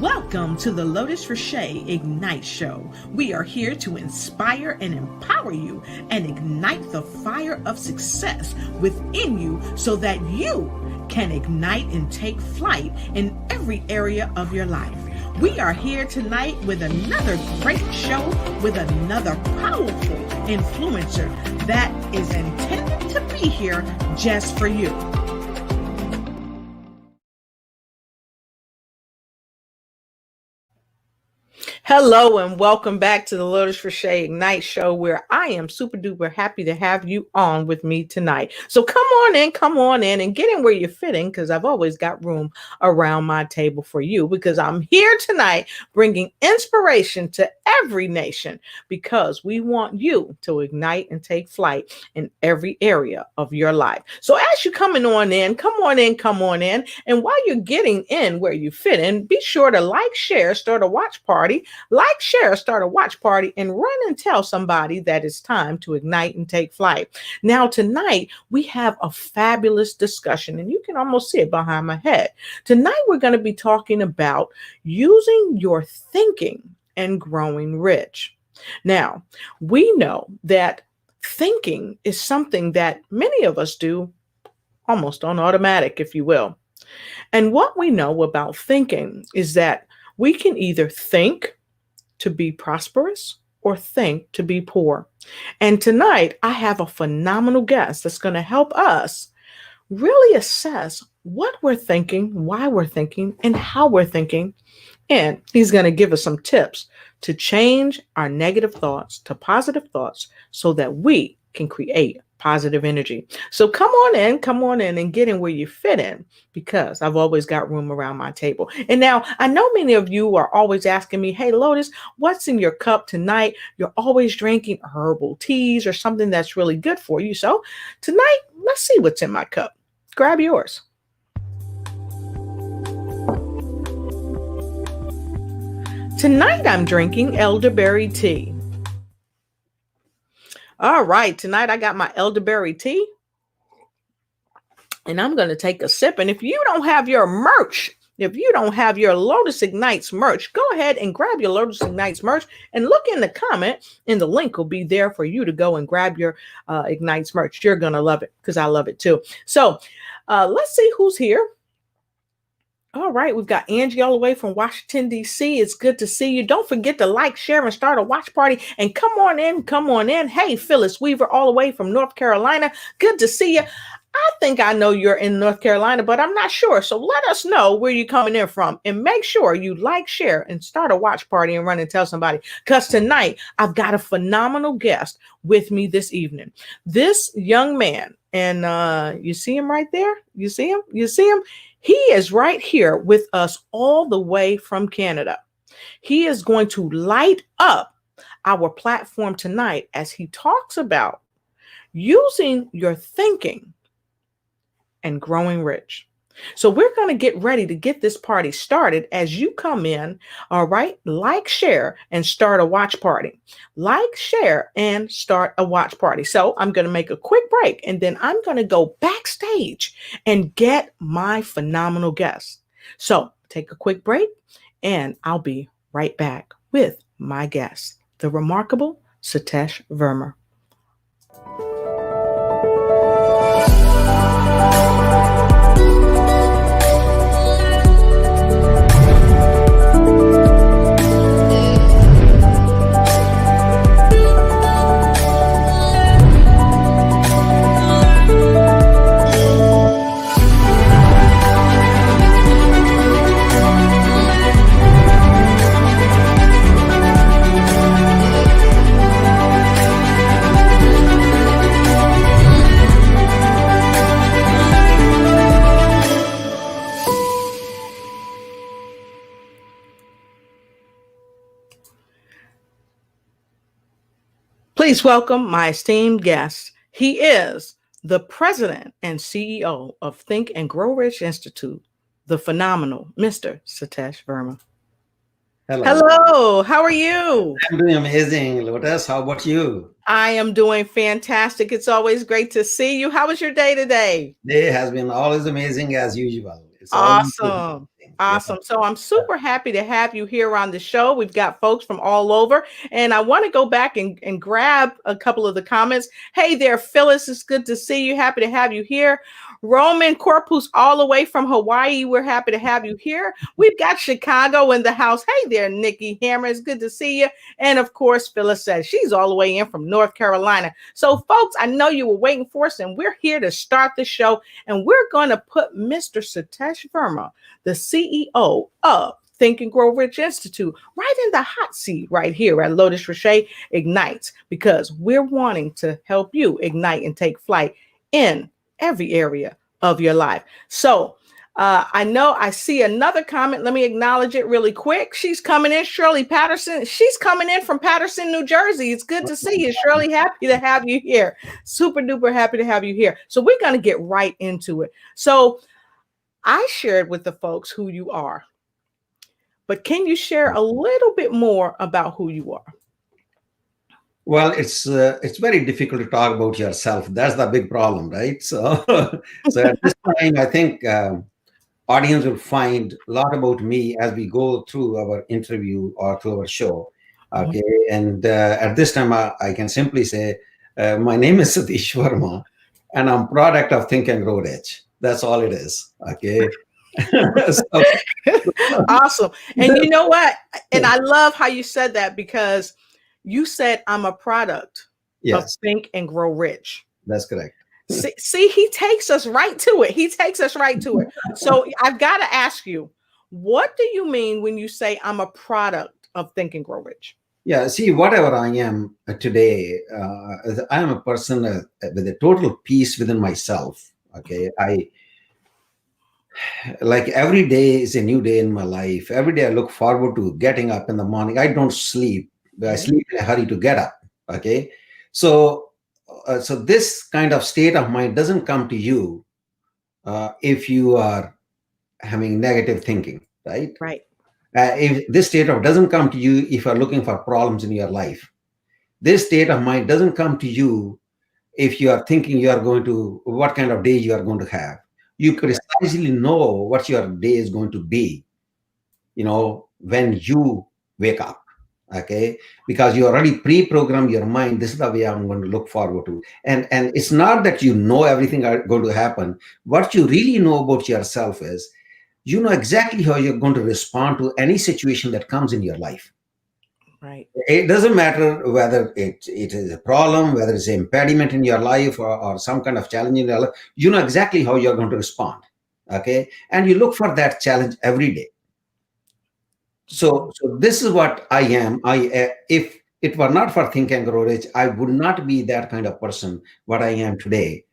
Welcome to the Lotus Roche Ignite Show. We are here to inspire and empower you and ignite the fire of success within you so that you can ignite and take flight in every area of your life. We are here tonight with another great show with another powerful influencer that is intended to be here just for you. Hello and welcome back to the Lotus Roche Ignite Show, where I am super duper happy to have you on with me tonight. So come on in and get in where you're fitting, because I've always got room around my table for you, because I'm here tonight bringing inspiration to every nation, because we want you to ignite and take flight in every area of your life. So as you're coming on in, come on in. And while you're getting in where you fit in, be sure to like, share, start a watch party. Like, share, start a watch party, and run and tell somebody that it's time to ignite and take flight. Now, tonight, we have a fabulous discussion, and you can almost see it behind my head. Tonight, we're going to be talking about using your thinking and growing rich. Now, we know that thinking is something that many of us do almost on automatic, if you will. And what we know about thinking is that we can either think to be prosperous or think to be poor. And tonight, I have a phenomenal guest that's going to help us really assess what we're thinking, why we're thinking, and how we're thinking. And he's going to give us some tips to change our negative thoughts to positive thoughts so that we can create positive energy. So come on in and get in where you fit in, because I've always got room around my table. And now I know many of you are always asking me, hey, Lotus, what's in your cup tonight? You're always drinking herbal teas or something that's really good for you. So tonight, let's see what's in my cup. Grab yours. Tonight, I'm drinking elderberry tea. All right, tonight I got my elderberry tea, and I'm going to take a sip. And if you don't have your merch, if you don't have your Lotus Ignites merch, go ahead and grab your Lotus Ignites merch and look in the comment, and the link will be there for you to go and grab your Ignites merch. You're going to love it, because I love it too. So let's see who's here. All right, we've got Angie all the way from Washington, D.C. It's good to see you. Don't forget to like, share, and start a watch party. And come on in. Hey, Phyllis Weaver all the way from North Carolina. Good to see you. I think I know you're in North Carolina, but I'm not sure. So let us know where you're coming in from. And make sure you like, share, and start a watch party and run and tell somebody. Because tonight, I've got a phenomenal guest with me this evening. This young man, and you see him right there? You see him? He is right here with us all the way from Canada. He is going to light up our platform tonight as he talks about using your thinking and growing rich. So we're going to get ready to get this party started as you come in. All right. Like, share, and start a watch party. Like, share, and start a watch party. So I'm going to make a quick break, and then I'm going to go backstage and get my phenomenal guest. So take a quick break, and I'll be right back with my guest, the remarkable Satish Verma. Please welcome my esteemed guest. He is the president and CEO of Think and Grow Rich Institute, the phenomenal Mr. Satish Verma. Hello. How are you? I'm doing amazing, Lotus. How about you? I am doing fantastic. It's always great to see you. How was your day today? Day has been always amazing as usual. It's all Awesome. yeah. Awesome. So I'm super happy to have you here on the show. We've got folks from all over, and I want to go back and grab a couple of the comments. Hey there, Phyllis. It's good to see you. Happy to have you here. Roman Corpus, all the way from Hawaii. We're happy to have you here. We've got Chicago in the house. Hey there, Nikki Hammer. It's good to see you. And of course, Phyllis says she's all the way in from North Carolina. So, folks, I know you were waiting for us, and we're here to start the show. And we're going to put Mr. Satish Verma, the CEO of Think and Grow Rich Institute, right in the hot seat right here at Lotus Riche Ignites, because we're wanting to help you ignite and take flight in every area of your life. So I know I see another comment. Let me acknowledge it really quick. She's coming in, Shirley Patterson. She's coming in from Patterson, New Jersey. It's good to see you, Shirley. Happy to have you here. Super duper happy to have you here. So we're going to get right into it. So I shared with the folks who you are, but can you share a little bit more about who you are? Well, it's very difficult to talk about yourself. That's the big problem, right? So, so at this time, I think audience will find a lot about me as we go through our interview or through our show. Okay, and at this time, I can simply say my name is Satish Verma, and I'm product of Think and Grow Rich. That's all it is. Okay. So, Awesome. And you know what? And I love how you said that, because you said I'm a product of yes, Think and Grow Rich. that's correct. See, he takes us right to it. He takes us right to it. So I've got to ask you, what do you mean when you say I'm a product of Think and Grow Rich? Yeah, see, whatever I am today, I am a person with a total peace within myself. Okay, I like every day is a new day in my life. Every day I look forward to getting up in the morning. I don't sleep. I sleep in a hurry to get up. Okay, so so this kind of state of mind doesn't come to you if you are having negative thinking, right? Right. If this state of doesn't come to you if you're looking for problems in your life. This state of mind doesn't come to you if you are thinking you are going to, what kind of day you are going to have. You precisely know what your day is going to be, when you wake up. Okay, because you already pre-programmed your mind. This is the way I'm going to look forward to. And it's not that you know everything are going to happen. What you really know about yourself is you know exactly how you're going to respond to any situation that comes in your life. Right. It doesn't matter whether it is a problem, whether it's an impediment in your life, or some kind of challenge in your life. You know exactly how you're going to respond. Okay, and you look for that challenge every day. So this is what I am. If it were not for Think and Grow Rich, I would not be that kind of person what I am today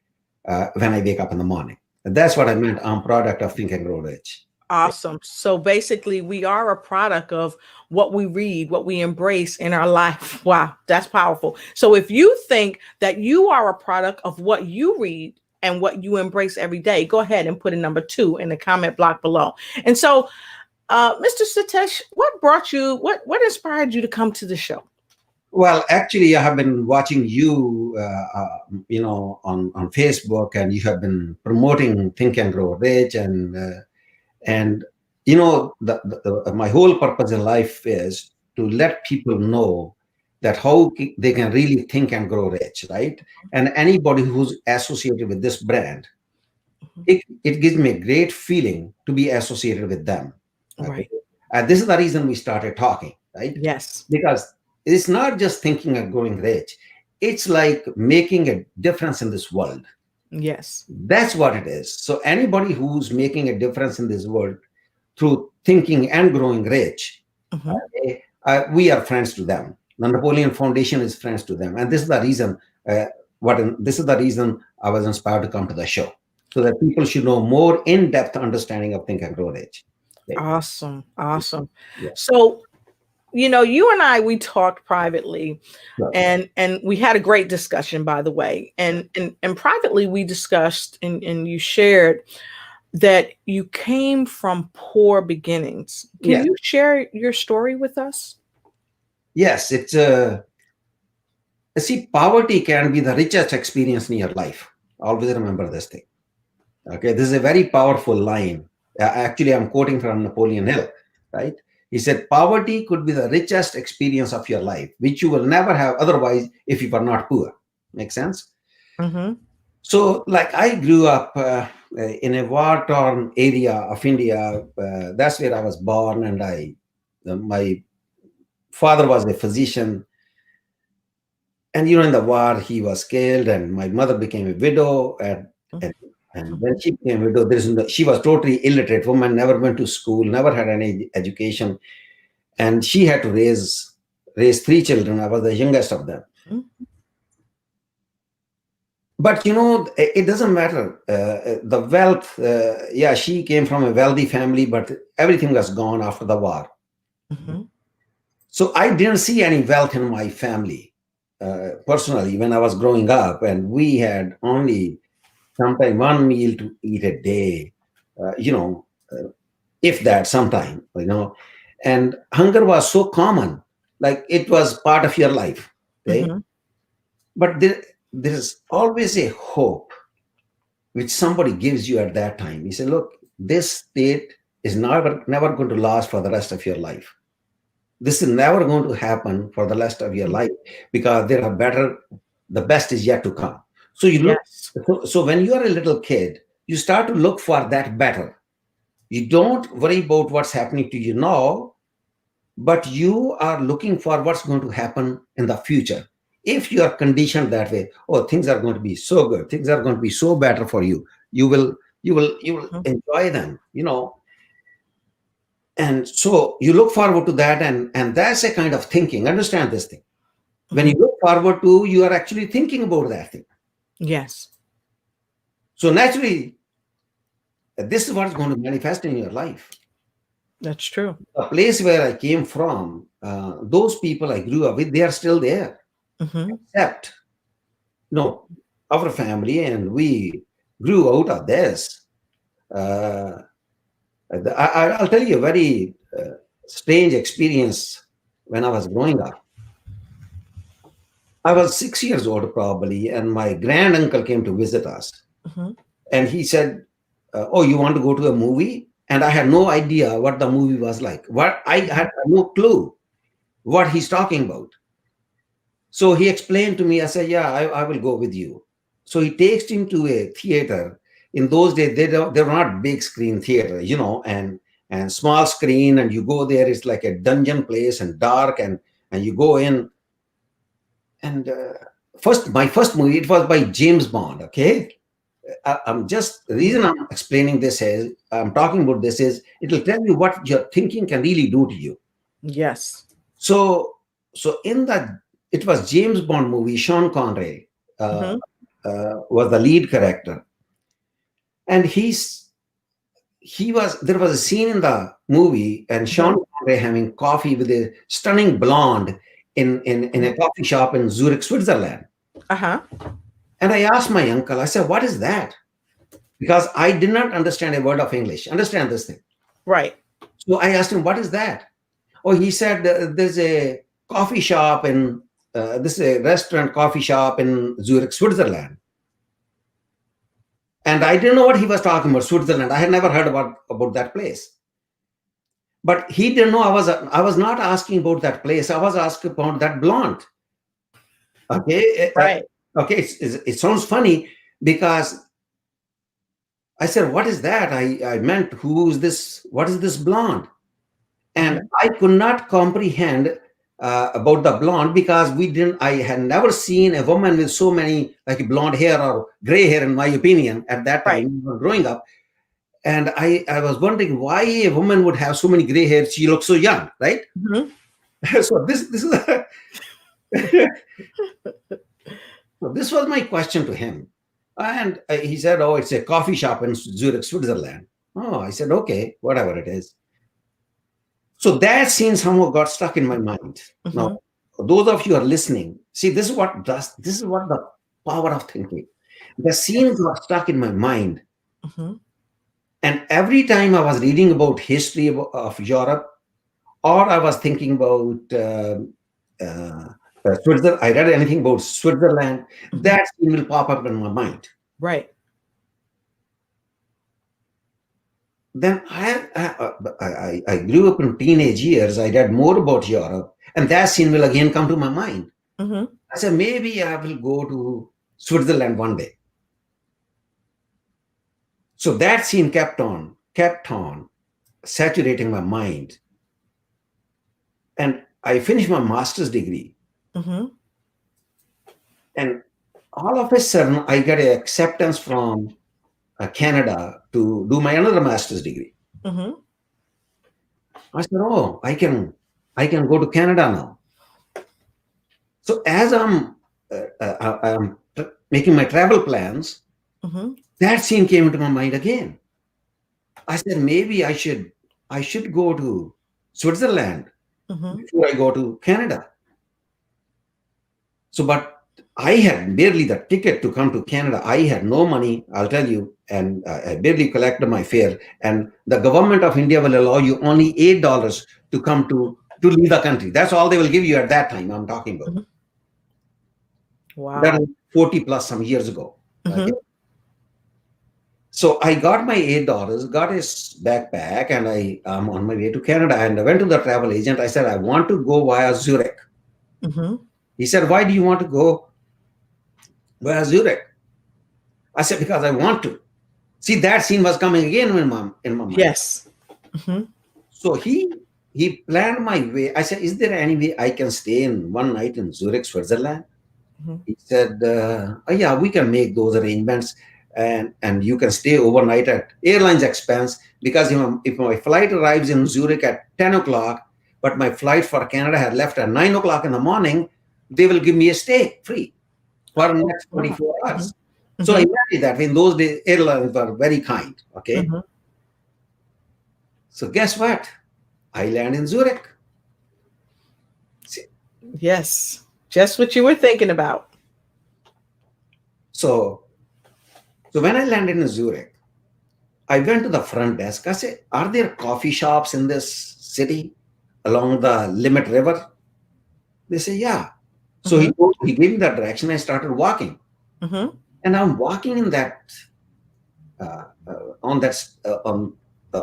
when I wake up in the morning. And that's what I meant. I'm product of Think and Grow Rich. Awesome. So basically, we are a product of what we read, what we embrace in our life. Wow, that's powerful. So if you think that you are a product of what you read and what you embrace every day, go ahead and put a number 2 in the comment block below. And so, Mr. Satish, what inspired you to come to the show? Well, actually, I have been watching you, on Facebook, and you have been promoting Think and Grow Rich, and my whole purpose in life is to let people know that how they can really think and grow rich, right? And anybody who's associated with this brand, it gives me a great feeling to be associated with them. Okay? Right. And this is the reason we started talking, right? Yes. Because it's not just thinking and growing rich. It's like making a difference in this world. Yes. That's what it is. So anybody who's making a difference in this world through thinking and growing rich, we are friends to them. The Napoleon Foundation is friends to them, and this is the reason. This is the reason I was inspired to come to the show, so that people should know more in-depth understanding of Think and Grow Rich. Okay. Awesome. Yeah. So, you and I, we talked privately, Sure. and we had a great discussion, by the way. And privately we discussed, and you shared that you came from poor beginnings. Can you share your story with us? Yes, it's see, poverty can be the richest experience in your life. Always remember this thing. Okay, this is a very powerful line. Actually, I'm quoting from Napoleon Hill, right? He said, poverty could be the richest experience of your life, which you will never have otherwise if you were not poor. Make sense? Mm-hmm. So, like, I grew up in a war-torn area of India. That's where I was born, and my father was a physician. And in the war, he was killed, and my mother became a widow. And when she became a widow, she was totally illiterate woman, never went to school, never had any education, and she had to raise three children. I was the youngest of them. Mm-hmm. But it doesn't matter. The wealth, yeah, she came from a wealthy family, but everything was gone after the war. Mm-hmm. So I didn't see any wealth in my family personally when I was growing up, and we had only sometimes one meal to eat a day, if that, sometime. And hunger was so common, like it was part of your life. Okay, Mm-hmm. but there's always a hope which somebody gives you at that time. You say, look, this state is never going to last for the rest of your life. This is never going to happen for the rest of your life, because there are the best is yet to come. So you look, Yes. so when you are a little kid, you start to look for that better. You don't worry about what's happening to you now, but you are looking for what's going to happen in the future. If you are conditioned that way, oh, things are going to be so good, things are going to be so better for you, you will Mm-hmm. enjoy them. And so you look forward to that, and that's a kind of thinking. Understand this thing. When Mm-hmm. you look forward to, you are actually thinking about that thing. Yes. So naturally, this is what's going to manifest in your life. That's true. The place where I came from, those people I grew up with, they are still there, Mm-hmm. except our family, and we grew out of this. Uh, I'll tell you a very strange experience when I was growing up. I was 6 years old probably, and my granduncle came to visit us. Mm-hmm. And he said, "Oh, you want to go to a movie?" And I had no idea what the movie was like. What I had no clue what he's talking about. So he explained to me. I said, "Yeah, I will go with you." So he takes him to a theater. In those days, they were not big screen theater, and small screen. And you go there, it's like a dungeon place and dark, and you go in. And my first movie, it was by James Bond. Okay, I'm just the reason I'm explaining this is I'm talking about this is it'll tell you what your thinking can really do to you. Yes. So in that, it was James Bond movie. Sean Connery uh, Mm-hmm. was the lead character, and he was there was a scene in the movie, and Mm-hmm. Sean Connery having coffee with a stunning blonde in a coffee shop in Zurich, Switzerland. Uh-huh. And I asked my uncle, I said, "What is that?" Because I did not understand a word of English. Understand this thing. Right. So I asked him, "What is that?" Oh, he said, "There's a coffee shop in this is a restaurant coffee shop in Zurich, Switzerland." And I didn't know what he was talking about, Switzerland. I had never heard about that place. But he didn't know I was not asking about that place. I was asking about that blonde. Okay. Right. Okay. It sounds funny because I said, "What is that?" I meant, who's this? What is this blonde? And I could not comprehend about the blonde, because I had never seen a woman with so many like blonde hair or gray hair, in my opinion, at that Right. time growing up. And I was wondering why a woman would have so many gray hair. She looks so young, right? Mm-hmm. So this is so this was my question to him. And he said, "Oh, it's a coffee shop in Zurich, Switzerland." Oh, I said, "Okay, whatever it is." So that scene somehow got stuck in my mind. Now, Mm-hmm. for those of you who are listening, see, this is what the power of thinking. The scene got stuck in my mind. Mm-hmm. And every time I was reading about history of Europe, or I was thinking about uh, Switzerland, I read anything about Switzerland, Mm-hmm. that scene will pop up in my mind. Right. then I grew up in teenage years. I read more about Europe, and that scene will again come to my mind. Mm-hmm. I said, maybe I will go to Switzerland one day. So that scene kept on saturating my mind. And I finished my master's degree. Mm-hmm. And all of a sudden, I get an acceptance from Canada to do my another master's degree. Mm-hmm. I said, "Oh, I can go to Canada now." So as I'm making my travel plans, Mm-hmm. that scene came into my mind again. I said, maybe I should go to Switzerland Mm-hmm. before I go to Canada. So, but I had barely the ticket to come to Canada. I had no money, I'll tell you, and I barely collected my fare. And the government of India will allow you only $8 to come to leave the country. That's all they will give you at that time. I'm talking about. Mm-hmm. That Wow. was 40 plus some years ago. Okay. Mm-hmm. So I got my $8, got his backpack, and I'm on my way to Canada. And I went to the travel agent. I said, I want to go via Zurich. Mm-hmm. He said, why do you want to go via Zurich? I said, because I want to. See, that scene was coming again in my mind. Yes. Mm-hmm. So he planned my way. I said, is there any way I can stay in one night in Zurich, Switzerland? Mm-hmm. He said, oh, yeah, we can make those arrangements, and you can stay overnight at airline's expense, because if my flight arrives in Zurich at 10 o'clock, but my flight for Canada had left at 9 o'clock in the morning, they will give me a stay free for the next Wow. 24 hours. Mm-hmm. So imagine that in those days, airlines were very kind. Okay. Mm-hmm. So guess what? I land in Zurich. See, Yes. Just what you were thinking about. So when I landed in Zurich, I went to the front desk. I said, are there coffee shops in this city along the Limit River? They say, yeah. So Mm-hmm. he gave me that direction. I started walking. Mm-hmm. And I'm walking in that, on that, on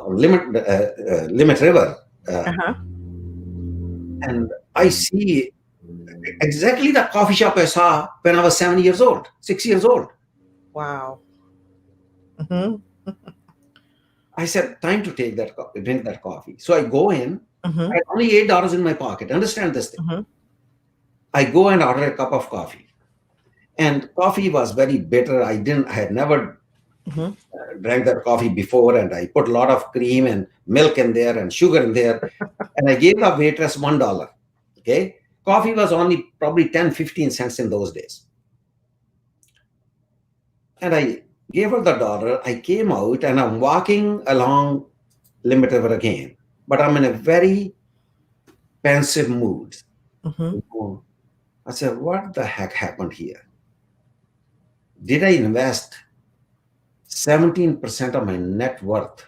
Limit River. Uh-huh. And I see exactly the coffee shop I saw when I was 7 years old, 6 years old. Wow. Mm-hmm. I said, time to drink that coffee. So I go in. Mm-hmm. I had only $8 in my pocket. Understand this thing. Mm-hmm. I go and order a cup of coffee. And coffee was very bitter. I had never Mm-hmm. drank that coffee before. And I put a lot of cream and milk in there and sugar in there. And I gave the waitress $1. Okay. Coffee was only probably 10-15 cents in those days. And I gave her the dollar. I came out and I'm walking along Limit River again. But I'm in a very pensive mood. Mm-hmm. I said, what the heck happened here? Did I invest 17% of my net worth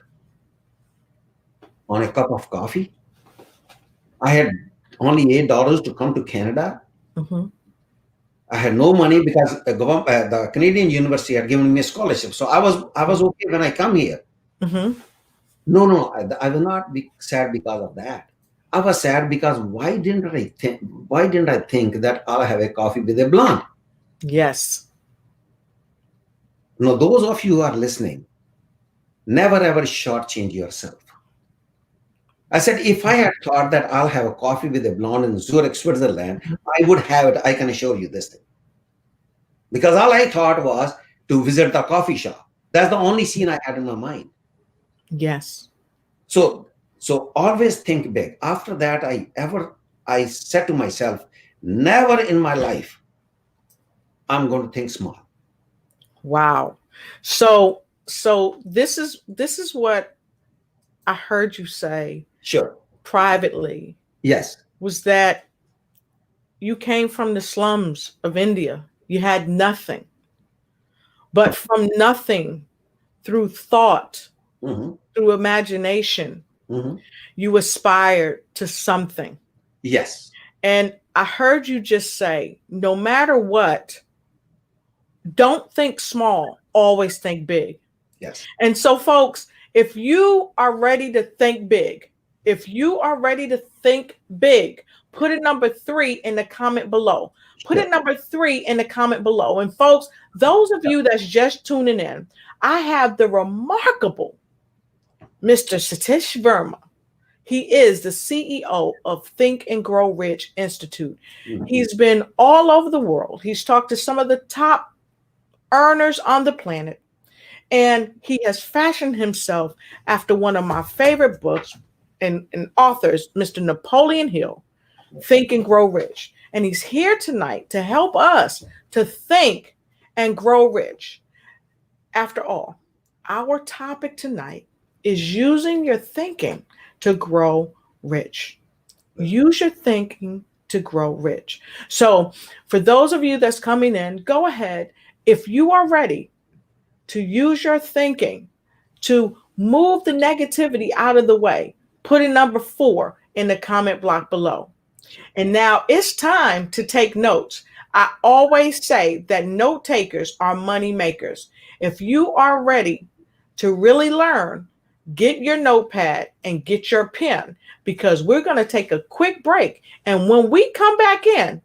on a cup of coffee? I had only $8 to come to Canada. Mm-hmm. I had no money because the Canadian University had given me a scholarship. So I was okay when I come here. Mm-hmm. No, I will not be sad because of that. I was sad because why didn't I think that I'll have a coffee with a blonde? Yes. Now, those of you who are listening, never ever shortchange yourself. I said, if I had thought that I'll have a coffee with a blonde in Zurich, Switzerland, I would have it. I can assure you this thing. Because all I thought was to visit the coffee shop. That's the only scene I had in my mind. Yes. So always think big. After that, I said to myself, never in my life I'm going to think small. Wow. So this is what I heard you say Sure. privately, Yes. was that you came from the slums of India. You had nothing. But from nothing, through thought, Mm-hmm. through imagination, Mm-hmm. you aspired to something. Yes. And I heard you just say, no matter what, don't think small, always think big. Yes. And so, folks, If you are ready to think big, if you are ready to think big, put a number 3 in the comment below. Put a Sure. number 3 in the comment below. And folks, those of you that's just tuning in, I have the remarkable Mr. Satish Verma. He is the CEO of Think and Grow Rich Institute. Mhm. He's been all over the world. He's talked to some of the top earners on the planet. And he has fashioned himself after one of my favorite books and authors, Mr. Napoleon Hill, Think and Grow Rich. And he's here tonight to help us to think and grow rich. After all, our topic tonight is using your thinking to grow rich. Use your thinking to grow rich. So, for those of you that's coming in, go ahead. If you are ready to use your thinking to move the negativity out of the way, put a number 4 in the comment block below. And now it's time to take notes. I always say that note takers are money makers. If you are ready to really learn, get your notepad and get your pen, because we're going to take a quick break. And when we come back in,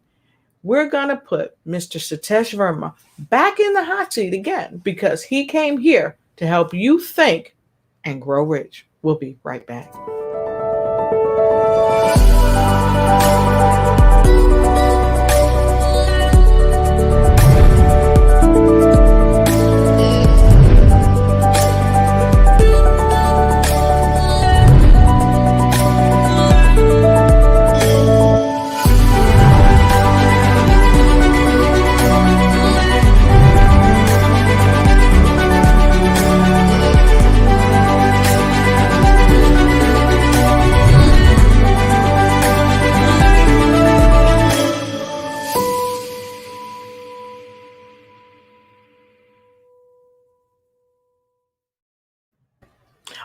we're going to put Mr. Satish Verma back in the hot seat again, because he came here to help you think and grow rich. We'll be right back.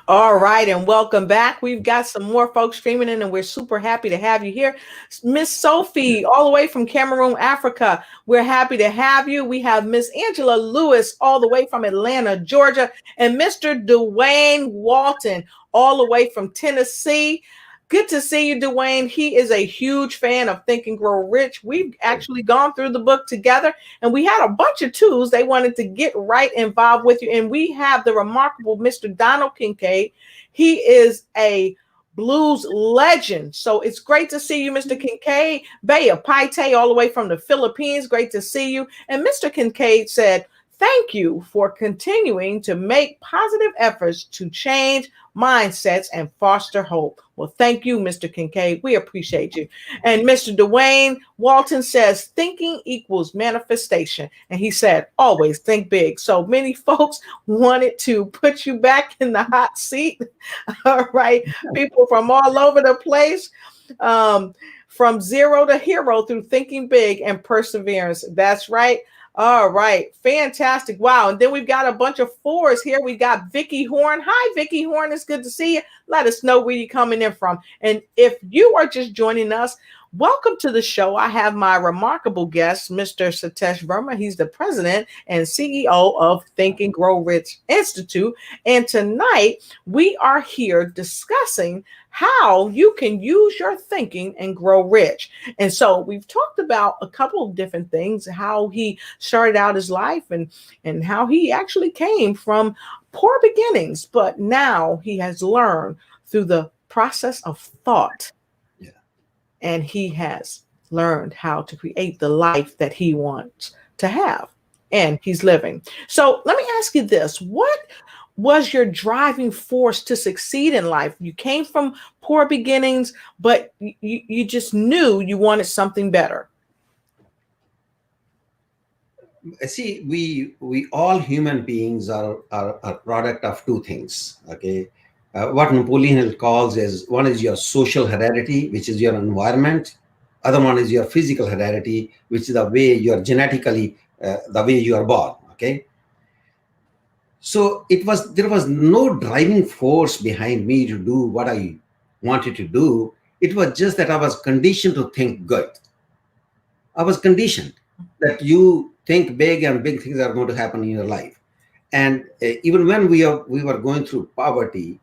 All right, and welcome back. We've got some more folks streaming in, and we're super happy to have you here. Miss Sophie, all the way from Cameroon, Africa. We're happy to have you. We have Miss Angela Lewis, all the way from Atlanta, Georgia, and Mr. Dwayne Walton, all the way from Tennessee. Good to see you, Dwayne. He is a huge fan of Think and Grow Rich. We've actually gone through the book together, and we had a bunch of tools they wanted to get right involved with you. And we have the remarkable Mr. Donald Kincaid. He is a blues legend. So it's great to see you, Mr. Kincaid. Baya Paite, all the way from the Philippines. Great to see you. And Mr. Kincaid said, "Thank you for continuing to make positive efforts to change mindsets and foster hope." Well, thank you, Mr. Kincaid. We appreciate you. And Mr. Dwayne Walton says, "Thinking equals manifestation." And he said, "Always think big." So many folks wanted to put you back in the hot seat. All right. People from all over the place. From zero to hero through thinking big and perseverance. That's right. All right. Fantastic. Wow. And then we've got a bunch of 4s here. We got Vicky Horn. Hi, Vicky Horn. It's good to see you. Let us know where you're coming in from. And if you are just joining us, welcome to the show. I have my remarkable guest, Mr. Satish Verma. He's the president and CEO of Think and Grow Rich Institute. And tonight we are here discussing how you can use your thinking and grow rich. And so we've talked about a couple of different things, how he started out his life and how he actually came from poor beginnings, but now he has learned through the process of thought. Yeah. And he has learned how to create the life that he wants to have, and he's living. So let me ask you this. What was your driving force to succeed in life? You came from poor beginnings, but you just knew you wanted something better. See, we all human beings are a product of two things. Okay, what Napoleon Hill calls is, one is your social heredity, which is your environment. Other one is your physical heredity, which is the way you are genetically, the way you are born. Okay. So there was no driving force behind me to do what I wanted to do. It was just that I was conditioned to think good. I was conditioned that you think big and big things are going to happen in your life. And even when we were going through poverty,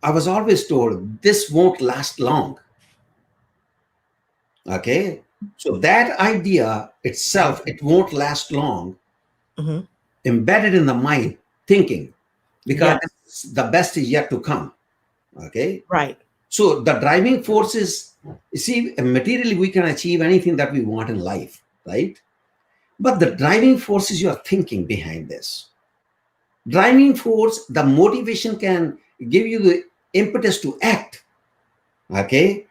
I was always told this won't last long. Okay, so that idea itself, it won't last long, Hmm. embedded in the mind thinking, because Yes. the best is yet to come. Okay, Right. so the driving force is, you see, materially we can achieve anything that we want in life, right? But the driving force is your thinking behind this. Driving force, the motivation can give you the impetus to act. Okay,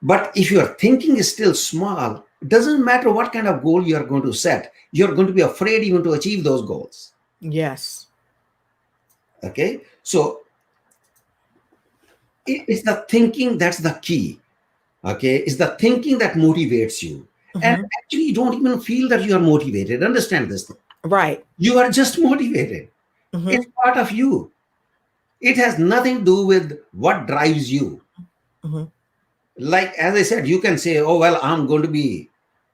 but if your thinking is still small, it doesn't matter what kind of goal you are going to set, you're going to be afraid even to achieve those goals. Yes. Okay, so it's the thinking that's the key. Okay, it's the thinking that motivates you. And Hmm. actually, you don't even feel that you are motivated. Understand this thing. Right. You are just motivated. It's Hmm. part of you. It has nothing to do with what drives you. Hmm. Like, as I said, you can say, oh, well, I'm going to be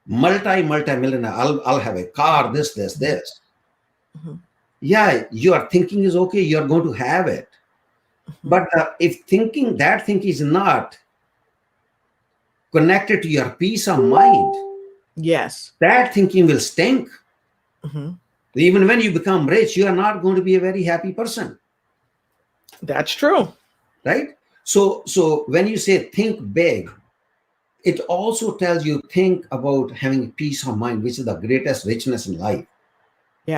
multi millionaire. I'll have a car, this. Hmm. Yeah, your thinking is okay. You're going to have it. Hmm. But if that thinking is not connected to your peace of mind, Yes. that thinking will stink. Hmm. Even when you become rich, you are not going to be a very happy person, That's true. right? So when you say think big, it also tells you think about having peace of mind, which is the greatest richness in life.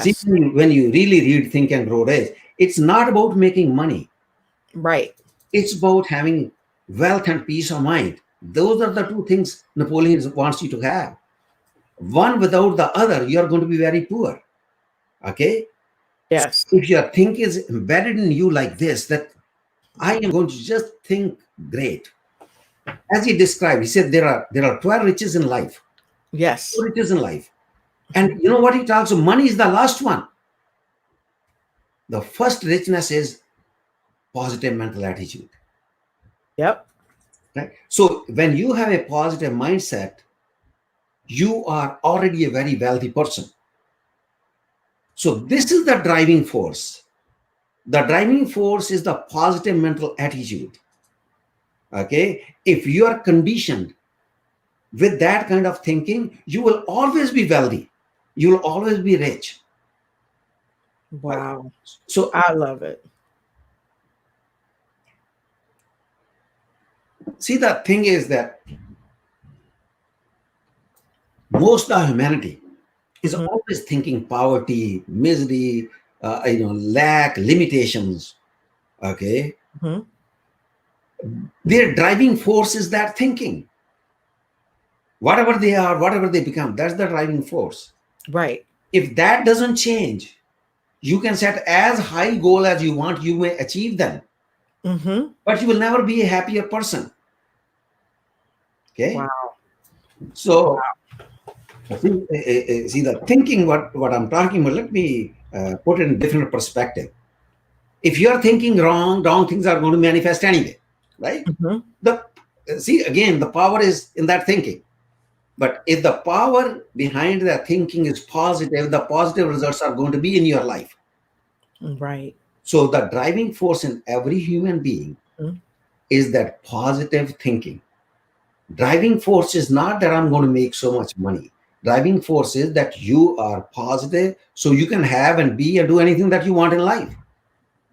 See, Yes. when you really read Think and Grow Rich, it's not about making money. Right. It's about having wealth and peace of mind. Those are the two things Napoleon wants you to have. One without the other, you are going to be very poor. Okay? Yes. If your think is embedded in you like this, that I am going to just think great. As he described, he said there are 12 riches in life. Yes. 12 riches in life. And Hmm. you know what he talks of? Money is the last one. The first richness is positive mental attitude. Yep. Right? So when you have a positive mindset, you are already a very wealthy person. So this is the driving force. The driving force is the positive mental attitude. Okay. If you are conditioned with that kind of thinking, you will always be wealthy. You will always be rich. Wow. So I love it. see, the thing is that most of humanity is Hmm. always thinking poverty, misery, lack, limitations. Okay. Hmm. Their driving force is that thinking. Whatever they are, whatever they become, that's the driving force. Right. If that doesn't change, you can set as high goal as you want, you may achieve them, Hmm. but you will never be a happier person. Okay. Wow. So see the thinking, what I'm talking about, let me put it in different perspective. If you're thinking wrong things are going to manifest anyway, right? Hmm. The See, again, the power is in that thinking. But if the power behind that thinking is positive, the positive results are going to be in your life. Right. So the driving force in every human being Mhm. is that positive thinking. Driving force is not that I'm going to make so much money. Driving force is that you are positive so you can have and be and do anything that you want in life.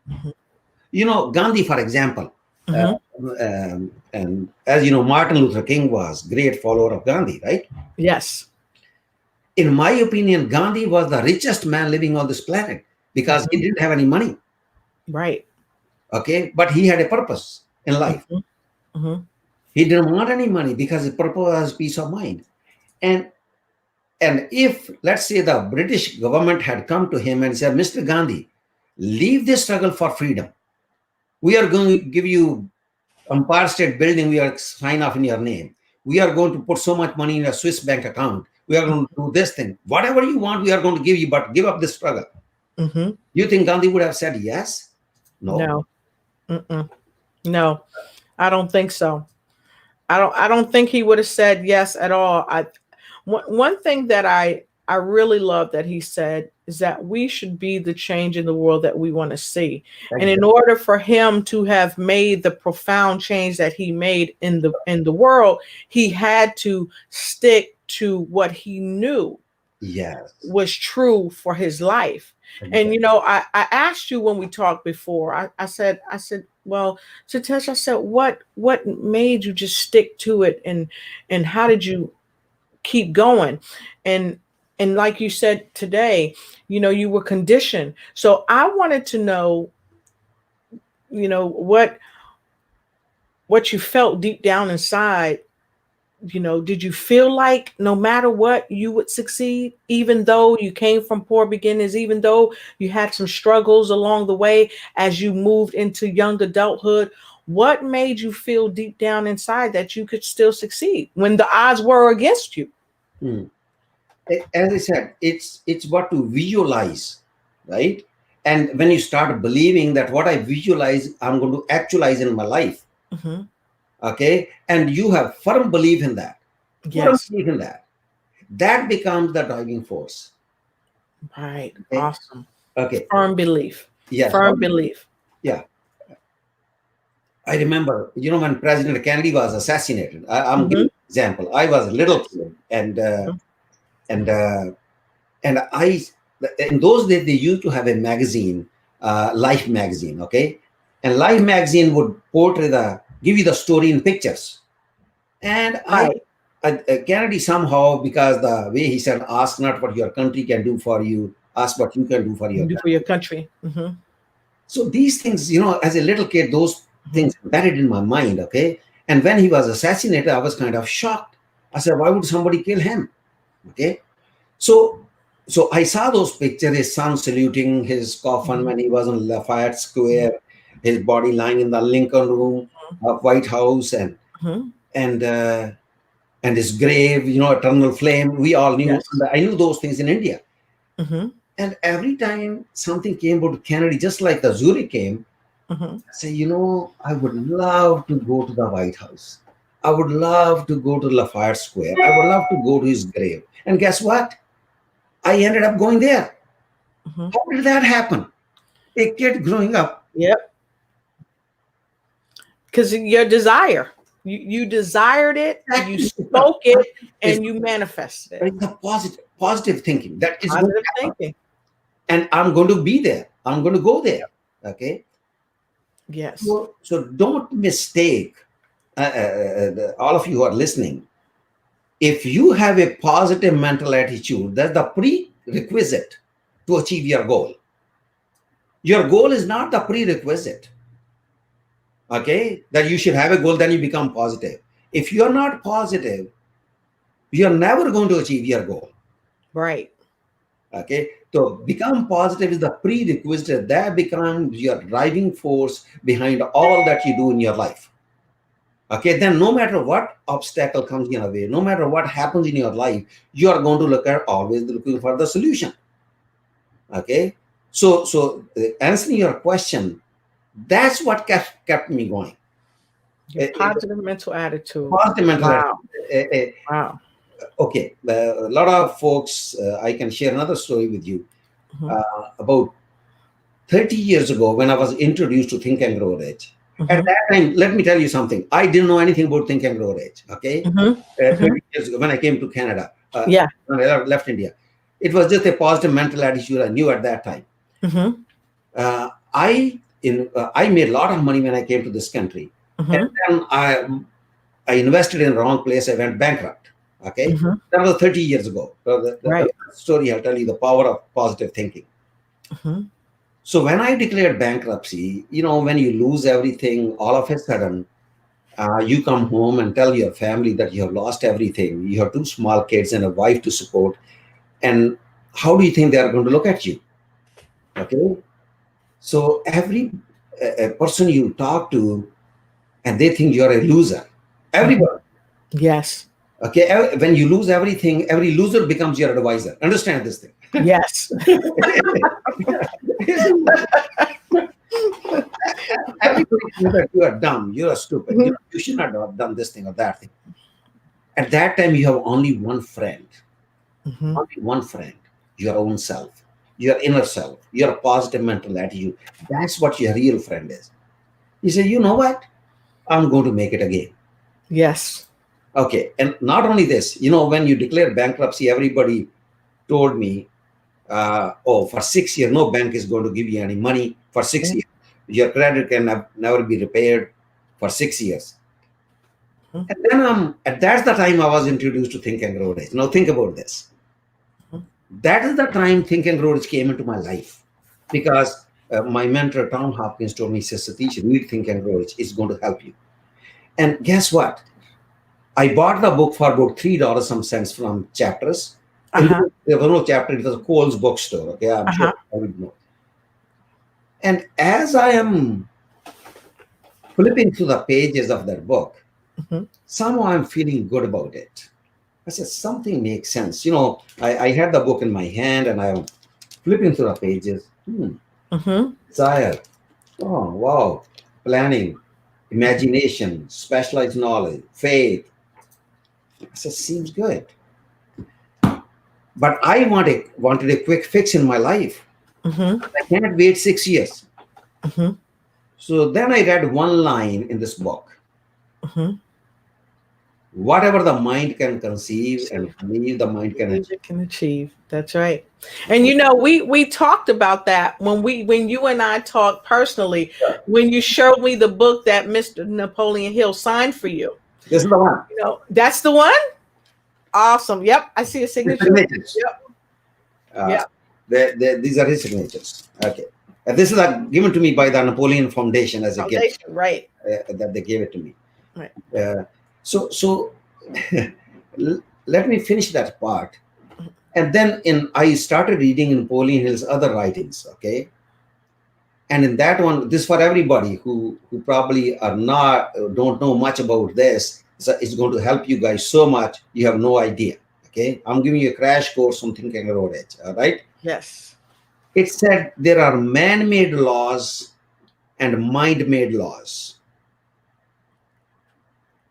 Mhm. Gandhi, for example, Mhm. and as you know, Martin Luther King was great follower of Gandhi, right? Yes. In my opinion, Gandhi was the richest man living on this planet because he Mhm. didn't have any money. Right. Okay, but he had a purpose in life. Mhm. Mhm. He didn't want any money because his purpose was peace of mind. And if, let's say, the British government had come to him and said, Mr. Gandhi, leave this struggle for freedom. We are going to give you Empire State Building, we are sign off in your name. We are going to put so much money in a Swiss bank account. We are going to do this thing. Whatever you want, we are going to give you, but give up this struggle. Mhm. You think Gandhi would have said yes? No. No. Mm-mm. No. I don't think so. I don't think he would have said yes at all. One thing that I really love that he said is that we should be the change in the world that we want to see. And in Exactly. order for him to have made the profound change that he made in the world, he had to stick to what he knew Yes. was true for his life. And Exactly. you know, I asked you when we talked before, I said, well, Satish, I said, what made you just stick to it, and how did you keep going? And and like you said today, you know, you were conditioned. So I wanted to know, you know, what you felt deep down inside. You know, did you feel like no matter what you would succeed, even though you came from poor beginnings, even though you had some struggles along the way as you moved into young adulthood? What made you feel deep down inside that you could still succeed when the odds were against you? Hmm. As I said, it's what to visualize, right? And when you start believing that what I visualize, I'm going to actualize in my life, Hmm. okay, and you have firm belief in that, firm Yes. belief in that, that becomes the driving force. Right. Okay, Awesome. okay, Firm belief. yes, Firm belief. yeah. I remember, when President Kennedy was assassinated. I'm giving Hmm. an example. I was a little Yes. kid, and and I in those days they used to have a magazine, Life magazine, okay, and Life magazine would portray give you the story in pictures, and Right. Kennedy somehow, because the way he said, "Ask not what your country can do for you, ask what you can do for your Do for your country." country. Hmm. So these things, as a little kid, those Hmm. things embedded in my mind, okay. And when he was assassinated, I was kind of shocked. I said, "Why would somebody kill him?" Okay. So, so I saw those pictures, his son saluting his coffin Hmm. when he was on Lafayette Square, his body lying in the Lincoln Room of White House, Hmm. and uh, and his grave, eternal flame. We all knew. Yes. I knew those things in India. Hmm. And every time something came about Kennedy, just like the Zurich came, Hmm. I say, I would love to go to the White House. I would love to go to Lafayette Square. I would love to go to his grave. And guess what? I ended up going there. Hmm. How did that happen? A kid growing up. Yep. Because your desire, you desired it, you Exactly. spoke it, It's, and you manifested it. it's a positive thinking that is going to Positive happen. thinking. And I'm going to be there. I'm going to go there. Okay. Yes. So don't mistake, all of you who are listening. If you have a positive mental attitude, that's the prerequisite to achieve your goal. Your goal is not the prerequisite. Okay. That you should have a goal, then you become positive. If you're not positive, you're never going to achieve your goal. Right. Okay, so become positive is the prerequisite that becomes your driving force behind all that you do in your life. Okay, then no matter what obstacle comes in your way, no matter what happens in your life, you are going to look at always looking for the solution. Okay, so answering your question, that's what kept me going. Your positive mental attitude. Positive mental Wow. attitude. Wow. Okay, a lot of folks, I can share another story with you. Hmm. About 30 years ago, when I was introduced to Think and Grow Rich, at Hmm. that time, let me tell you something. I didn't know anything about Think and Grow Rich. Okay, Hmm. Hmm. 30 years ago, when I came to Canada, Yeah. when I left India, it was just a positive mental attitude I knew at that time. Hmm. I made a lot of money when I came to this country, and Hmm. then I invested in the wrong place. I went bankrupt. Okay, Hmm. that was 30 years ago. So the Right. story I'll tell you the power of positive thinking. Hmm. So when I declared bankruptcy, when you lose everything, all of a sudden, you come home and tell your family that you have lost everything. You have two small kids and a wife to support. And how do you think they are going to look at you? Okay. So every person you talk to, and they think you're a loser. Hmm. Everybody. Yes. Okay. When you lose everything, every loser becomes your advisor. Understand this thing. Yes. Everybody thinks that you are dumb, you are stupid, Hmm. you should not have done this thing or that thing. At that time, you have only one friend. Mm-hmm. Only one friend, your own self, your inner self, your positive mental attitude. That's what your real friend is. You say, you know what? I'm going to make it again. Yes. Okay. And not only this, when you declare bankruptcy, everybody told me, oh, for 6 years, no bank is going to give you any money for 6 years. Your credit can never be repaired for 6 years. Mm-hmm. And then that's the time I was introduced to Think and Grow Rich. Now think about this. That is the time Think and Grow Rich came into my life, because my mentor Tom Hopkins told me, he says, Satish, read Think and Grow Rich. It's going to help you. And guess what? I bought the book for about $3 some cents from Chapters. And Uh-huh. there was no chapter, it was a Cole's bookstore. Okay, I'm Uh-huh. sure I would know. And as I am flipping through the pages of that book, Mm-hmm. somehow I'm feeling good about it. I said, something makes sense. I had the book in my hand and I'm flipping through the pages. Mm-hmm. Desire. Oh, wow. Planning, imagination, specialized knowledge, faith. I said, seems good. But I wanted a quick fix in my life. Mm-hmm. I cannot wait 6 years. Mm-hmm. So then I read one line in this book. Mm-hmm. Whatever the mind can conceive and believe, the mind can achieve. It can achieve. That's right. And we talked about that when you and I talked personally, when you showed me the book that Mr. Napoleon Hill signed for you. This is the one. That's the one. Awesome. Yep. I see a His signature. signatures. Yep. Uh, Yep. these are his signatures. Okay. This is given to me by the Napoleon Foundation as a gift, Foundation. Right. that they gave it to me. Right. So let me finish that part. And then I started reading Napoleon Hill's other writings. Okay. And in that one, this for everybody who probably don't know much about this. So it's going to help you guys so much. You have no idea. Okay. I'm giving you a crash course on Think and Grow Rich. All right. Yes. It said there are man-made laws and mind-made laws.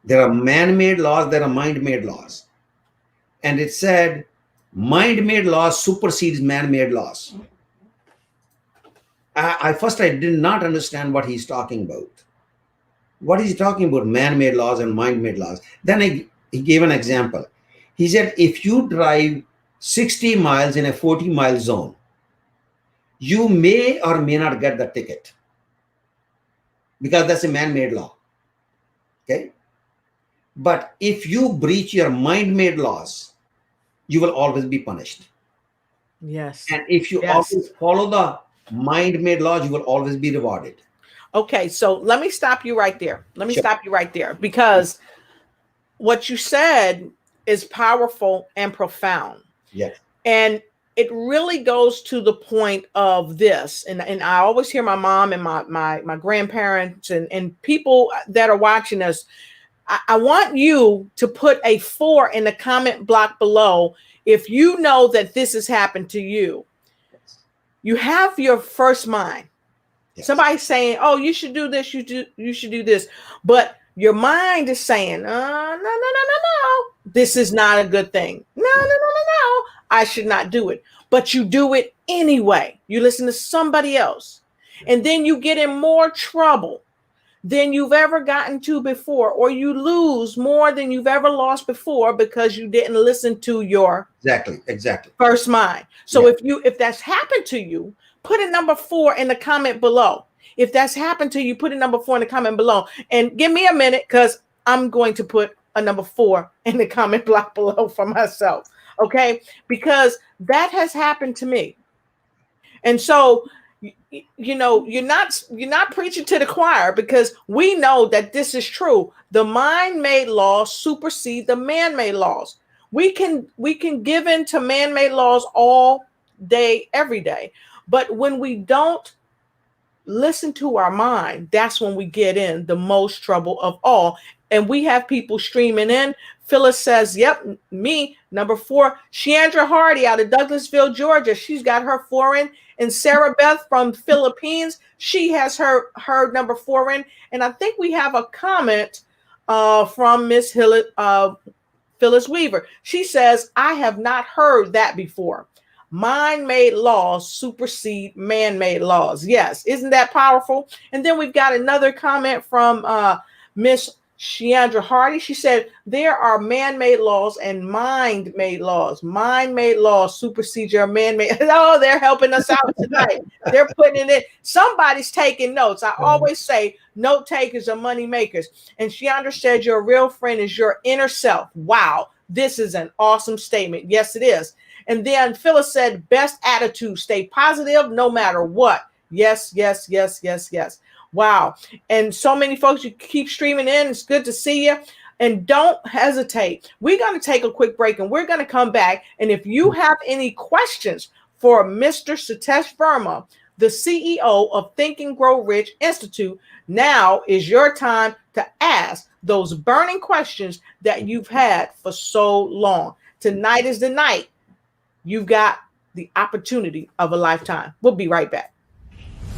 There are man-made laws, there are mind-made laws. And it said mind-made laws supersedes man-made laws. I did not understand what he's talking about. What is he talking about? Man-made laws and mind-made laws. Then he gave an example. He said, if you drive 60 miles in a 40-mile zone, you may or may not get the ticket, because that's a man-made law. Okay. But if you breach your mind-made laws, you will always be punished. Yes. And if you always follow the mind-made laws, you will always be rewarded. Okay, so let me stop you right there. Stop you right there, because what you said is powerful and profound. Yes. And it really goes to the point of this. And I always hear my mom and my grandparents and people that are watching us. I want you to put a 4 in the comment block below if you know that this has happened to you. Yes. You have your first mind. Yes. Somebody's saying, "Oh, you should do this. You should do this," but your mind is saying, "No. This is not a good thing. No. I should not do it." But you do it anyway. You listen to somebody else, and then you get in more trouble than you've ever gotten to before, or you lose more than you've ever lost before because you didn't listen to your exactly first mind. So if that's happened to you, put a number 4 in the comment below. If that's happened to you, put a number 4 in the comment below, and give me a minute, because I'm going to put a number 4 in the comment block below for myself. Okay, because that has happened to me. And so you're not preaching to the choir, because we know that this is true. The mind-made laws supersede the man-made laws. We can give in to man-made laws all day, every day, but when we don't listen to our mind, that's when we get in the most trouble of all. And we have people streaming in. Phyllis says, "Yep, me, number 4." Shandra Hardy out of Douglasville, Georgia, she's got her 4 in. And Sarah Beth from Philippines, she has her number 4 in. And I think we have a comment from Miss Hillett Phyllis Weaver. She says, I have not heard that before. Mind-made laws supersede man-made laws. Yes, isn't that powerful? And then we've got another comment from Miss Sheandra Hardy. She said, there are man-made laws and mind-made laws. Mind-made laws supersede your man-made. Oh, they're helping us out tonight. They're putting it in. Somebody's taking notes. I always say note takers are money makers. And Sheandra said, your real friend is your inner self. Wow, this is an awesome statement. Yes, it is. And then Phyllis said, best attitude, stay positive no matter what. Yes, yes, yes, yes, yes. Wow. And so many folks, you keep streaming in. It's good to see you. And don't hesitate. We're going to take a quick break and we're going to come back. And if you have any questions for Mr. Satish Verma, the CEO of Think and Grow Rich Institute, now is your time to ask those burning questions that you've had for so long. Tonight is the night. You've got the opportunity of a lifetime. We'll be right back.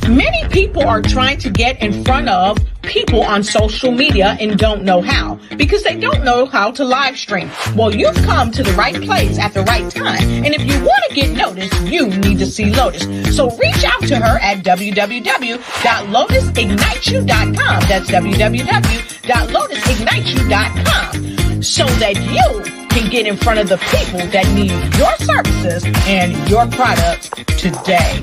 Many people are trying to get in front of people on social media and don't know how because they don't know how to live stream. Well, you've come to the right place at the right time. And if you want to get noticed, you need to see Lotus. So reach out to her at www.lotusigniteyou.com. That's www.lotusigniteyou.com so that you can get in front of the people that need your services and your products today.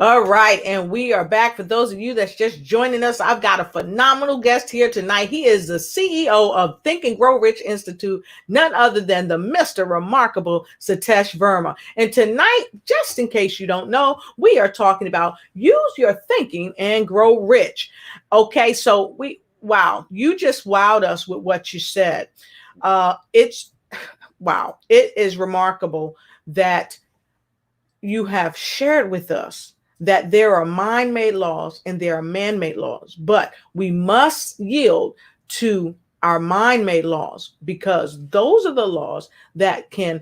All right, and we are back. For those of you that's just joining us, I've got a phenomenal guest here tonight. He is the CEO of Think and Grow Rich Institute, none other than the Mr. Remarkable Satish Verma. And tonight, just in case you don't know, we are talking about use your thinking and grow rich. Okay, so wow, you just wowed us with what you said. It's wow, it is remarkable that you have shared with us that there are mind-made laws and there are man-made laws, but we must yield to our mind-made laws because those are the laws that can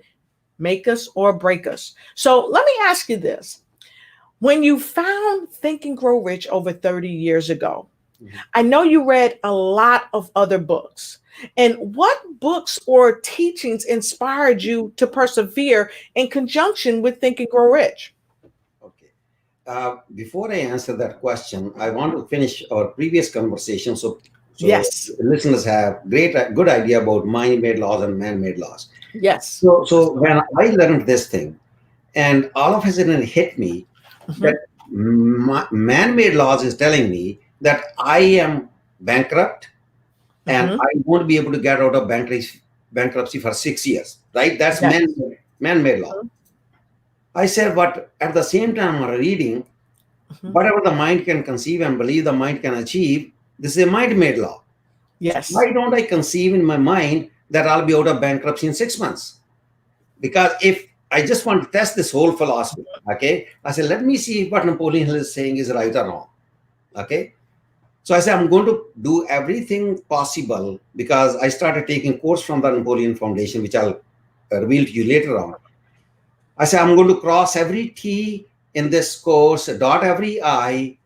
make us or break us. So let me ask you this. When you found Think and Grow Rich over 30 years ago, I know you read a lot of other books. And what books or teachings inspired you to persevere in conjunction with Think and Grow Rich? Before I answer that question, I want to finish our previous conversation so yes, listeners have good idea about mind-made laws and man-made laws. Yes. So when I learned this thing, and all of a sudden it hit me that man-made laws is telling me that I am bankrupt and I won't be able to get out of bankruptcy for 6 years, right? That's man-made law. I said, but at the same time, I'm reading, whatever the mind can conceive and believe the mind can achieve, this is a mind-made law. Yes. Why don't I conceive in my mind that I'll be out of bankruptcy in 6 months? Because if I just want to test this whole philosophy, okay, I said, let me see if what Napoleon Hill is saying is right or wrong, okay? So I said, I'm going to do everything possible because I started taking course from the Napoleon Foundation, which I'll reveal to you later on. I said, I'm going to cross every T in this course, dot every I,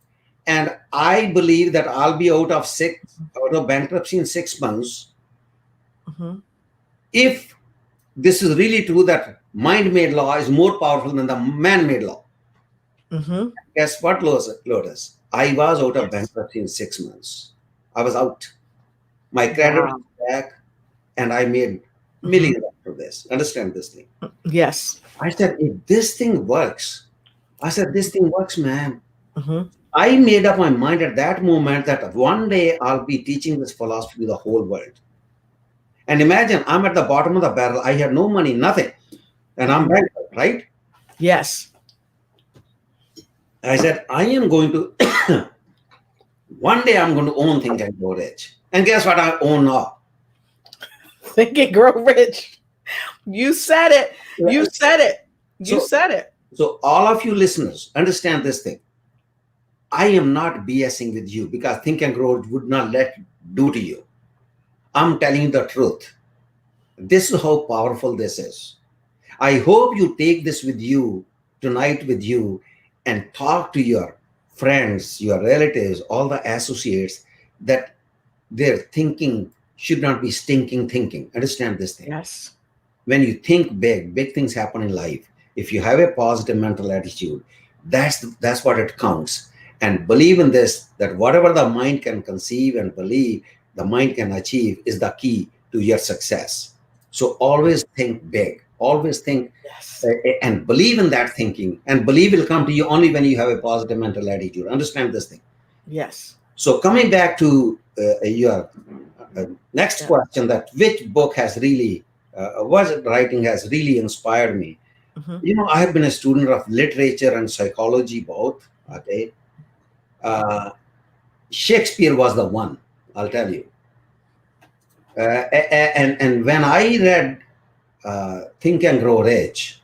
and I believe that I'll be out of bankruptcy in 6 months. If this is really true that mind-made law is more powerful than the man-made law. Guess what, Lotus? I was out of bankruptcy in 6 months. I was out. My credit was back, and I made millions after this. Understand this thing? Yes. I said, if this thing works, this thing works, man. I made up my mind at that moment that one day I'll be teaching this philosophy to the whole world. And imagine, I'm at the bottom of the barrel. I have no money, nothing. And I'm bankrupt, right? Yes. I said, I am going to, one day I'm going to own Think and Grow Rich. And guess what I own now? Think and Grow Rich. You said it. You said it. You said it. So all of you listeners, understand this thing. I am not BSing with you because Think and Grow would not let do to you. I'm telling you the truth. This is how powerful this is. I hope you take this with you tonight with you and talk to your friends, your relatives, all the associates that their thinking should not be stinking thinking. Understand this thing. Yes. When you think big, big things happen in life. If you have a positive mental attitude, that's what it counts. And believe in this, that whatever the mind can conceive and believe the mind can achieve is the key to your success. So always think big. Always think Yes. and believe in that thinking. And believe will come to you only when you have a positive mental attitude. Understand this thing. Yes. So coming back to your next Yeah. question, that which book has really, what writing has really inspired me. Mm-hmm. I have been a student of literature and psychology both. Okay, uh, Shakespeare was the one. I'll tell you. And when I read Think and Grow Rich,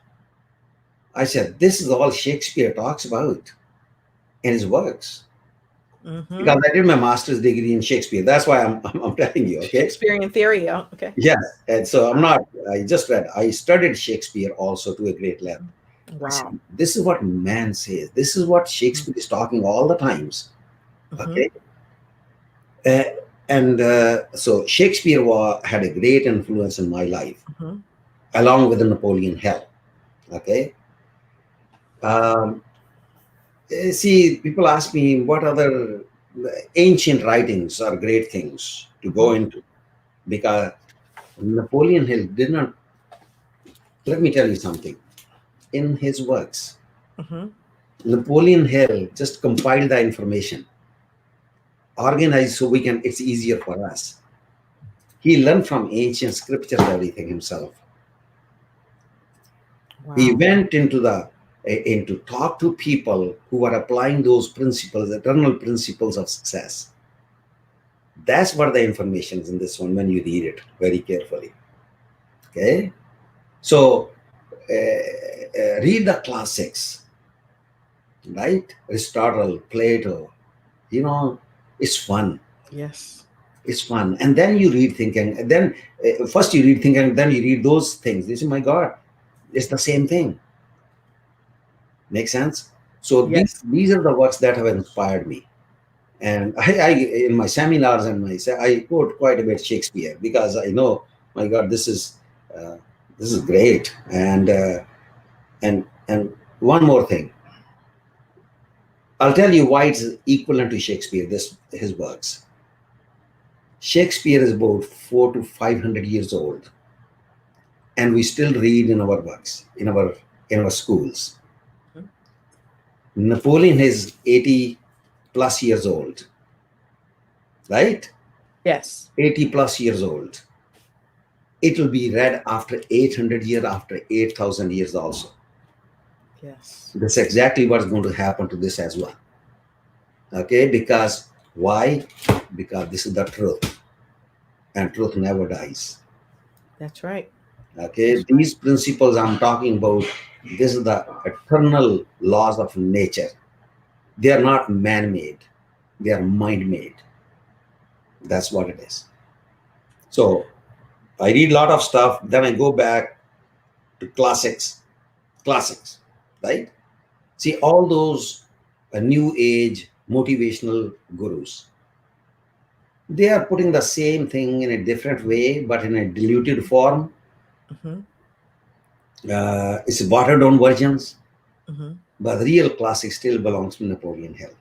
I said this is all Shakespeare talks about in his works. Mm-hmm. Because I did my master's degree in Shakespeare. That's why I'm telling you. Okay. Shakespearean theory. Oh, okay. Yes. And so I'm not. I just read. I studied Shakespeare also to a great level. I Wow. said, this is what man says. This is what Shakespeare is talking all the times. Mm-hmm. Okay. Uh, and so Shakespeare had a great influence in my life, Mm-hmm. along with the Napoleon Hill. Okay. Um, See, people ask me what other ancient writings are great things to go Mm-hmm. into, because Napoleon Hill did not. Let me tell you something. In his works, Mm-hmm. Napoleon Hill just compiled the information, organized so we can. It's easier for us. He learned from ancient scriptures everything himself. He Wow. went into talk to people who were applying those principles, eternal principles of success. That's what the information is in this one when you read it very carefully. Okay, so read the classics, right? Aristotle, Plato. You know, it's fun. Yes. It's fun, and then you read thinking. And then first you read thinking, and then you read those things. You say, "My God, it's the same thing." Make sense? So these Yes. these are the works that have inspired me. And I in my seminars and I quote quite a bit Shakespeare, because I know, my God, uh, this is great. And one more thing, I'll tell you why it's equivalent to Shakespeare. This his works. Shakespeare is about 400 to 500 years old, and we still read in our works, in our schools. Mhm. Napoleon is 80 plus years old, right? Yes. 80 plus years old. It will be read after 800 years, after 8,000 years also. Yes. That's exactly what's going to happen to this as well. Okay, because why? Because this is the truth, and truth never dies. That's right. Okay, That's right. these principles I'm talking about, this is the eternal laws of nature. They are not man made, they are mind made. That's what it is. So I read a lot of stuff, then I go back to classics, right? See, all those new age motivational gurus, they are putting the same thing in a different way, but in a diluted form. Mm-hmm. It's watered down versions, Mm-hmm. but the real classic still belongs to Napoleon Hill.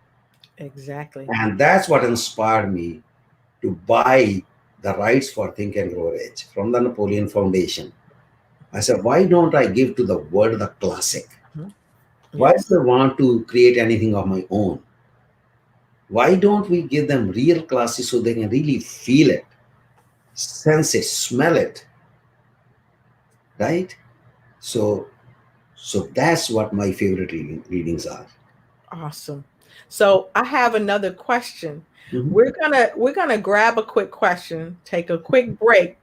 Exactly. And that's what inspired me to buy the rights for Think and Grow Rich from the Napoleon Foundation. I said, why don't I give to the world the classic? Mhm. Why do Yes. I want to create anything of my own? Why don't we give them real classes so they can really feel it, sense it, smell it, right? So, so that's what my favorite readings are. Awesome. So I have another question. Mhm. We're gonna grab a quick question, take a quick break,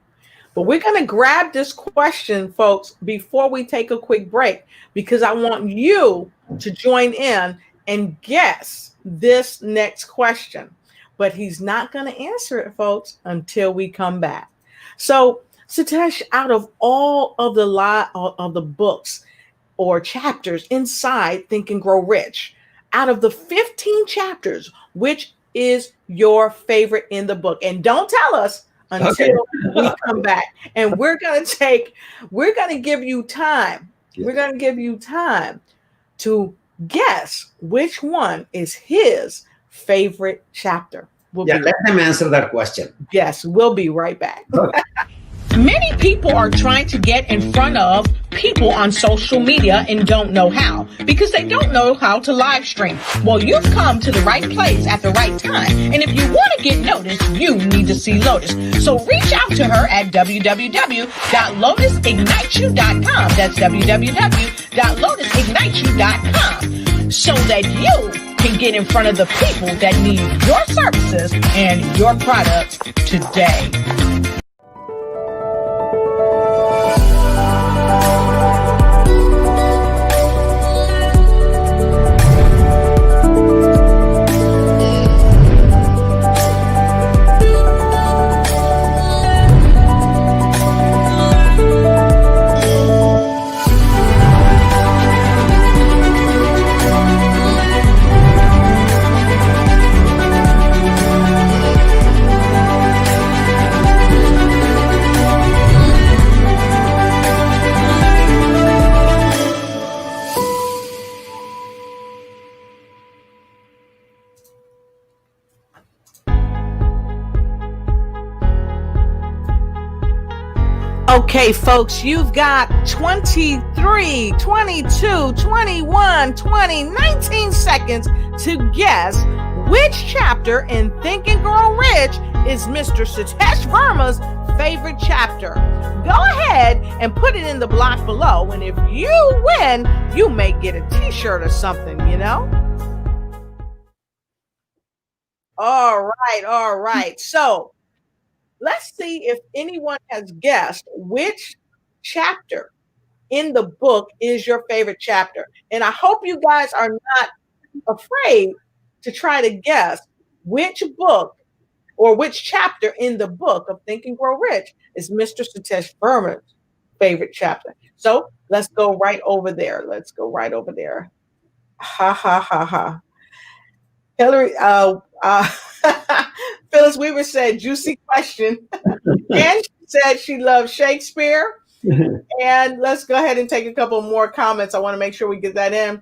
but we're gonna grab this question, folks, before we take a quick break, because I want you to join in and guess this next question. But he's not gonna answer it, folks, until we come back. So Satish, out of all of the lot of the books or chapters inside Think and Grow Rich. Out of the 15 chapters, which is your favorite in the book? And don't tell us until we come back. And we're going to give you time. Yeah. We're going to give you time to guess which one is his favorite chapter. Let them answer that question. Yes, we'll be right back. Okay. Many people are trying to get in front of people on social media and don't know how because they don't know how to live stream. Well, you've come to the right place at the right time. And if you want to get noticed, you need to see Lotus. So reach out to her at www.lotusigniteyou.com. That's www.lotusigniteyou.com so that you can get in front of the people that need your services and your products today. Okay, folks, you've got 23, 22, 21, 20, 19 seconds to guess which chapter in Think and Grow Rich is Mr. Satish Verma's favorite chapter. Go ahead and put it in the block below, and if you win, you may get a t-shirt or something, you know? All right. So let's see if anyone has guessed which chapter in the book is your favorite chapter. And I hope you guys are not afraid to try to guess which book or which chapter in the book of Think and Grow Rich is Mr. Satish Verma's favorite chapter. So let's go right over there. Ha, ha, ha, ha. Hillary, Phyllis Weaver said, juicy question. And she said she loves Shakespeare. And let's go ahead and take a couple more comments. I want to make sure we get that in.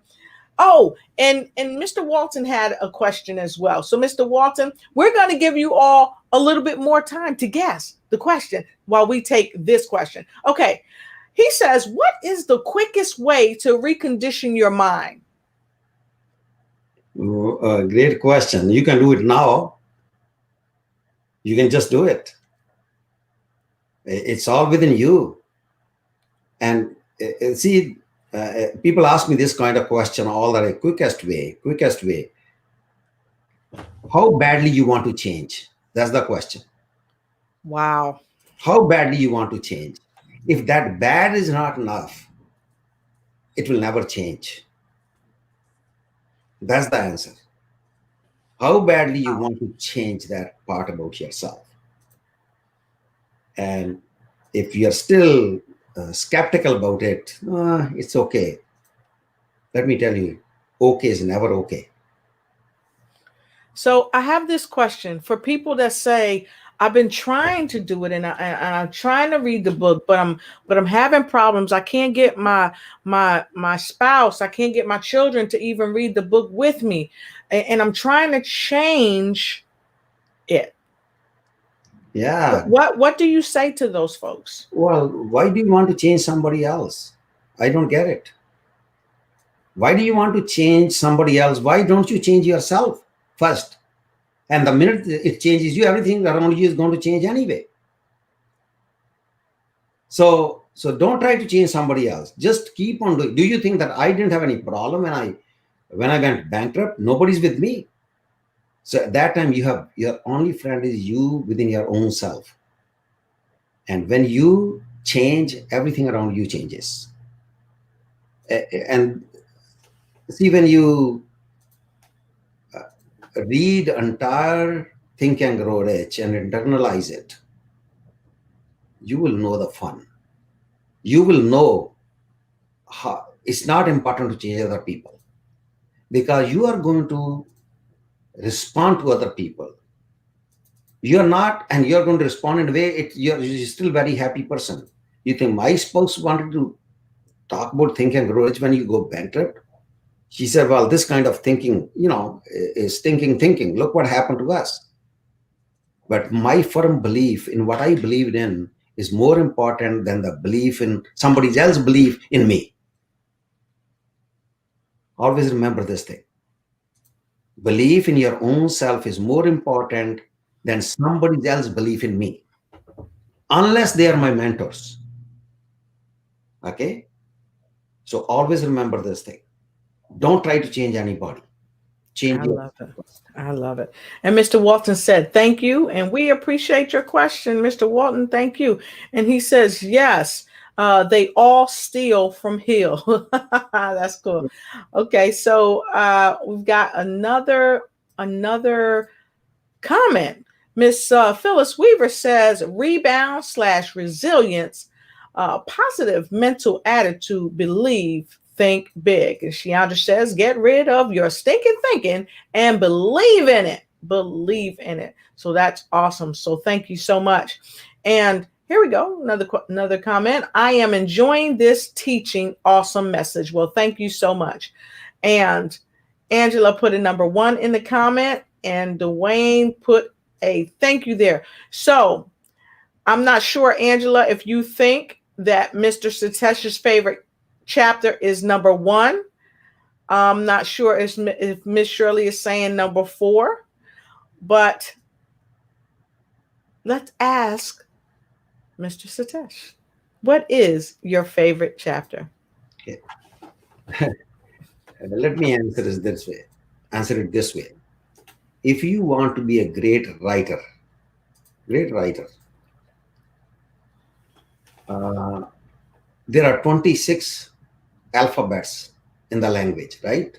Oh, and Mr. Walton had a question as well. So, Mr. Walton, we're going to give you all a little bit more time to guess the question while we take this question. Okay. He says, what is the quickest way to recondition your mind? Great question. You can do it now. You can just do it. It's all within you. And see, people ask me this kind of question all the time. Quickest way. How badly you want to change? That's the question. Wow. How badly you want to change? If that bad is not enough, it will never change. That's the answer. How badly you want to change that part about yourself. And if you're still skeptical about it, it's okay. Let me tell you, okay is never okay. So I have this question for people that say, I've been trying to do it and I'm trying to read the book, but I'm having problems. I can't get my spouse, I can't get my children to even read the book with me. And I'm trying to change it. Yeah. What do you say to those folks? Well, why do you want to change somebody else? I don't get it. Why do you want to change somebody else? Why don't you change yourself first? And the minute it changes you, everything around you is going to change anyway. So don't try to change somebody else. Just keep on doing. Do you think that I didn't have any problem when I went bankrupt? Nobody's with me. So at that time, you have your only friend is you within your own self. And when you change, everything around you changes. And see, when you read entire Think and Grow Rich and internalize it, you will know the fun. You will know how it's not important to change other people, because you are going to respond to other people You're not, and you're going to respond in a way, you're still very happy person. You think my spouse wanted to talk about think and grow rich when you go bankrupt? She said, well, this kind of thinking, is thinking. Look what happened to us. But my firm belief in what I believed in is more important than the belief in somebody else's belief in me. Always remember this thing. Belief in your own self is more important than somebody else's belief in me, unless they are my mentors. Okay? So always remember this thing. Don't try to change anybody. Change I love it. yourself. I love it. And Mr. Walton said, thank you. And we appreciate your question, Mr. Walton. Thank you. And he says, yes, they all steal from Hill. That's cool. Okay. So we've got another comment. Miss Phyllis Weaver says, rebound/resilience, positive mental attitude, believe, think big. And Shiandra says, get rid of your stinking thinking and believe in it. Believe in it. So that's awesome. So thank you so much. And here we go. Another comment. I am enjoying this teaching. Awesome message. Well, thank you so much. And Angela put a number 1 in the comment, and Dwayne put a thank you there. So I'm not sure, Angela, if you think that Mr. Satesh's favorite chapter is number 1. I'm not sure if Miss Shirley is saying number 4, but let's ask Mr. Satesh, what is your favorite chapter? Okay. Let me answer it this way. If you want to be a great writer, there are 26 alphabets in the language, right?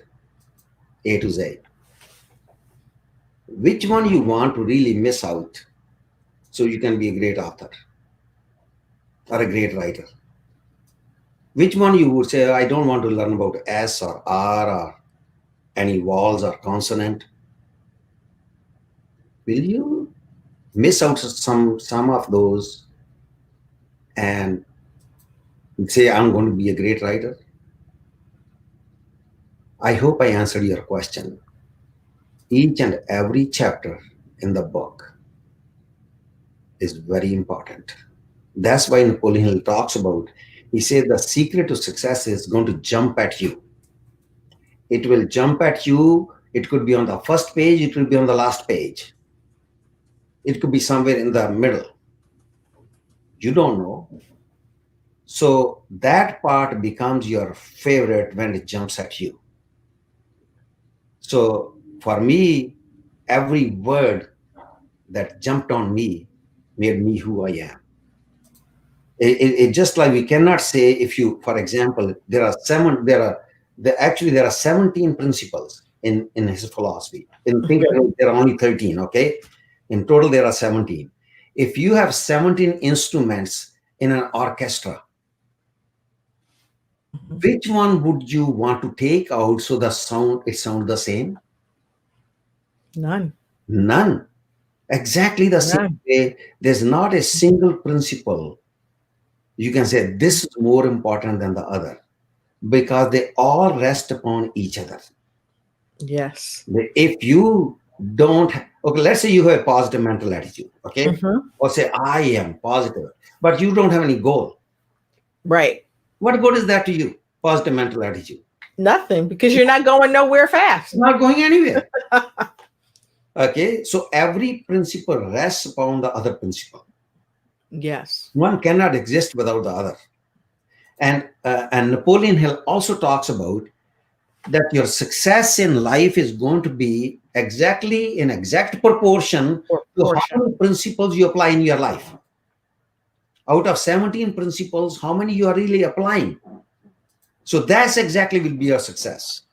A to Z. Which one you want to really miss out so you can be a great author or a great writer? Which one you would say, I don't want to learn about S or R or any vowels or consonant? Will you miss out some of those and say, I'm going to be a great writer? I hope I answered your question. Each and every chapter in the book is very important. That's why Napoleon Hill talks about, he said the secret to success is going to jump at you. It will jump at you. It could be on the first page. It will be on the last page. It could be somewhere in the middle. You don't know. So that part becomes your favorite when it jumps at you. So for me, every word that jumped on me made me who I am. It just like we cannot say, if you, for example, there are 17 principles in his philosophy. In think there are only 13, okay? In total, there are 17. If you have 17 instruments in an orchestra, which one would you want to take out so it sounds the same? None. Exactly the same way. There's not a single principle you can say this is more important than the other, because they all rest upon each other. Yes. If you don't, okay, let's say you have a positive mental attitude, okay? Or say, I am positive, but you don't have any goal. Right. What good is that to you? Positive mental attitude. Nothing, because you're not going nowhere fast. Not going anywhere. Okay, so every principle rests upon the other principle. Yes. One cannot exist without the other. And Napoleon Hill also talks about that your success in life is going to be exactly in exact proportion to how many principles you apply in your life. Out of 17 principles, how many you are really applying? So that's exactly will be your success.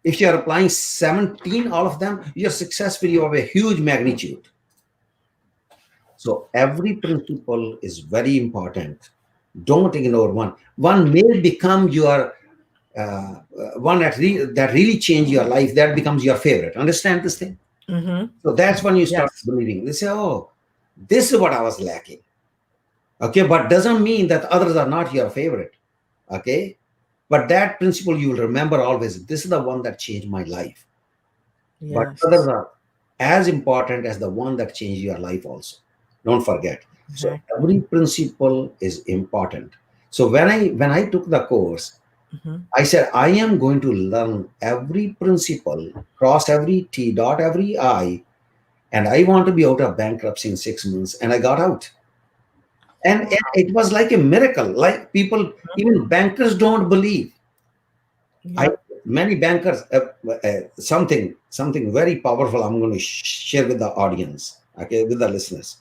If you are applying 17, all of them, your success will be of a huge magnitude. So every principle is very important. Don't ignore one. One may become your one that really change your life. That becomes your favorite. Understand this thing? Mm-hmm. So that's when you start Yes. believing. They say, oh, this is what I was lacking. Okay, but doesn't mean that others are not your favorite. Okay, but that principle you will remember always. This is the one that changed my life. But others Yes. are as important as the one that changed your life also. Don't forget. So Exactly. every principle is important. So when I took the course, Mm-hmm. I said I am going to learn every principle, cross every T, dot every I, and I want to be out of bankruptcy in 6 months. And I got out. And it was like a miracle. Like people, even bankers don't believe. I Yep. Many bankers, something very powerful. I'm going to share with the audience, okay, with the listeners.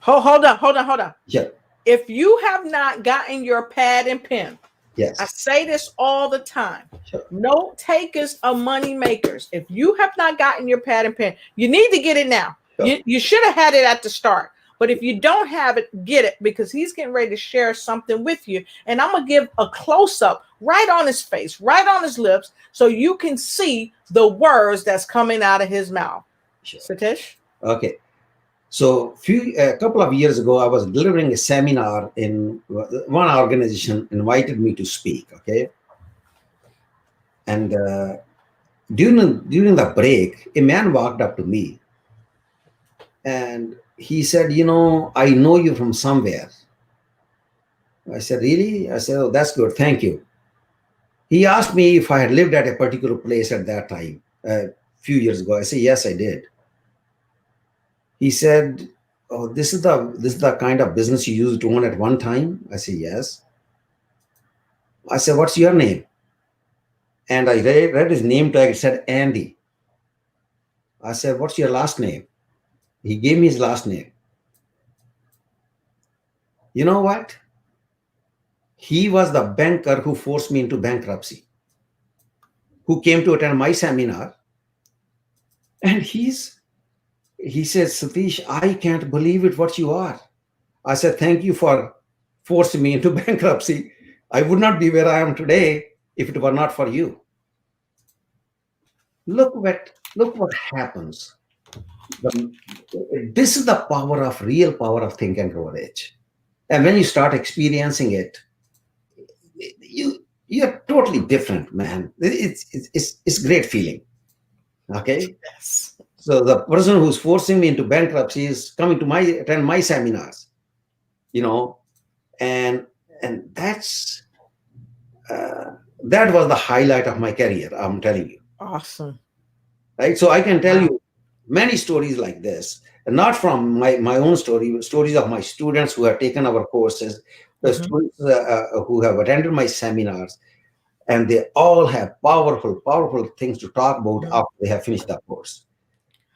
Hold on. Yeah, If you have not gotten your pad and pen, I yes, say this all the time. sure, Note takers are money makers. If you have not gotten your pad and pen, you need to get it now. sure. You should have had it at the start. But if you don't have it, get it, because he's getting ready to share something with you. And I'm going to give a close up right on his face, right on his lips, so you can see the words that's coming out of his mouth. Sure. Satish? Okay. So a couple of years ago, I was delivering a seminar in one organization invited me to speak. Okay, and during the break, a man walked up to me and he said, I know you from somewhere. I said, really? I said, oh, that's good. Thank you. He asked me if I had lived at a particular place at that time, a few years ago. I said, yes, I did. He said, oh, this is the kind of business you used to own at one time. I said, yes. I said, what's your name? And I read his name tag. It said Andy. I said, what's your last name? He gave me his last name. You know what? He was the banker who forced me into bankruptcy, who came to attend my seminar. And he said, Satish, I can't believe it what you are. I said, thank you for forcing me into bankruptcy. I would not be where I am today if it were not for you. Look what happens. The- this is the real power of think and grow rich. And when you start experiencing it, you're totally different, man. It's great feeling. Okay. Yes. So the person who's forcing me into bankruptcy is coming to attend my seminars, you know, and and uh, that was the highlight of my career. I'm telling you, Awesome. right? So I can tell Wow. you many stories like this, and not from my own story, but stories of my students who have taken our courses, the Mm-hmm. students who have attended my seminars, and they all have powerful things to talk about Mm-hmm. after they have finished the course.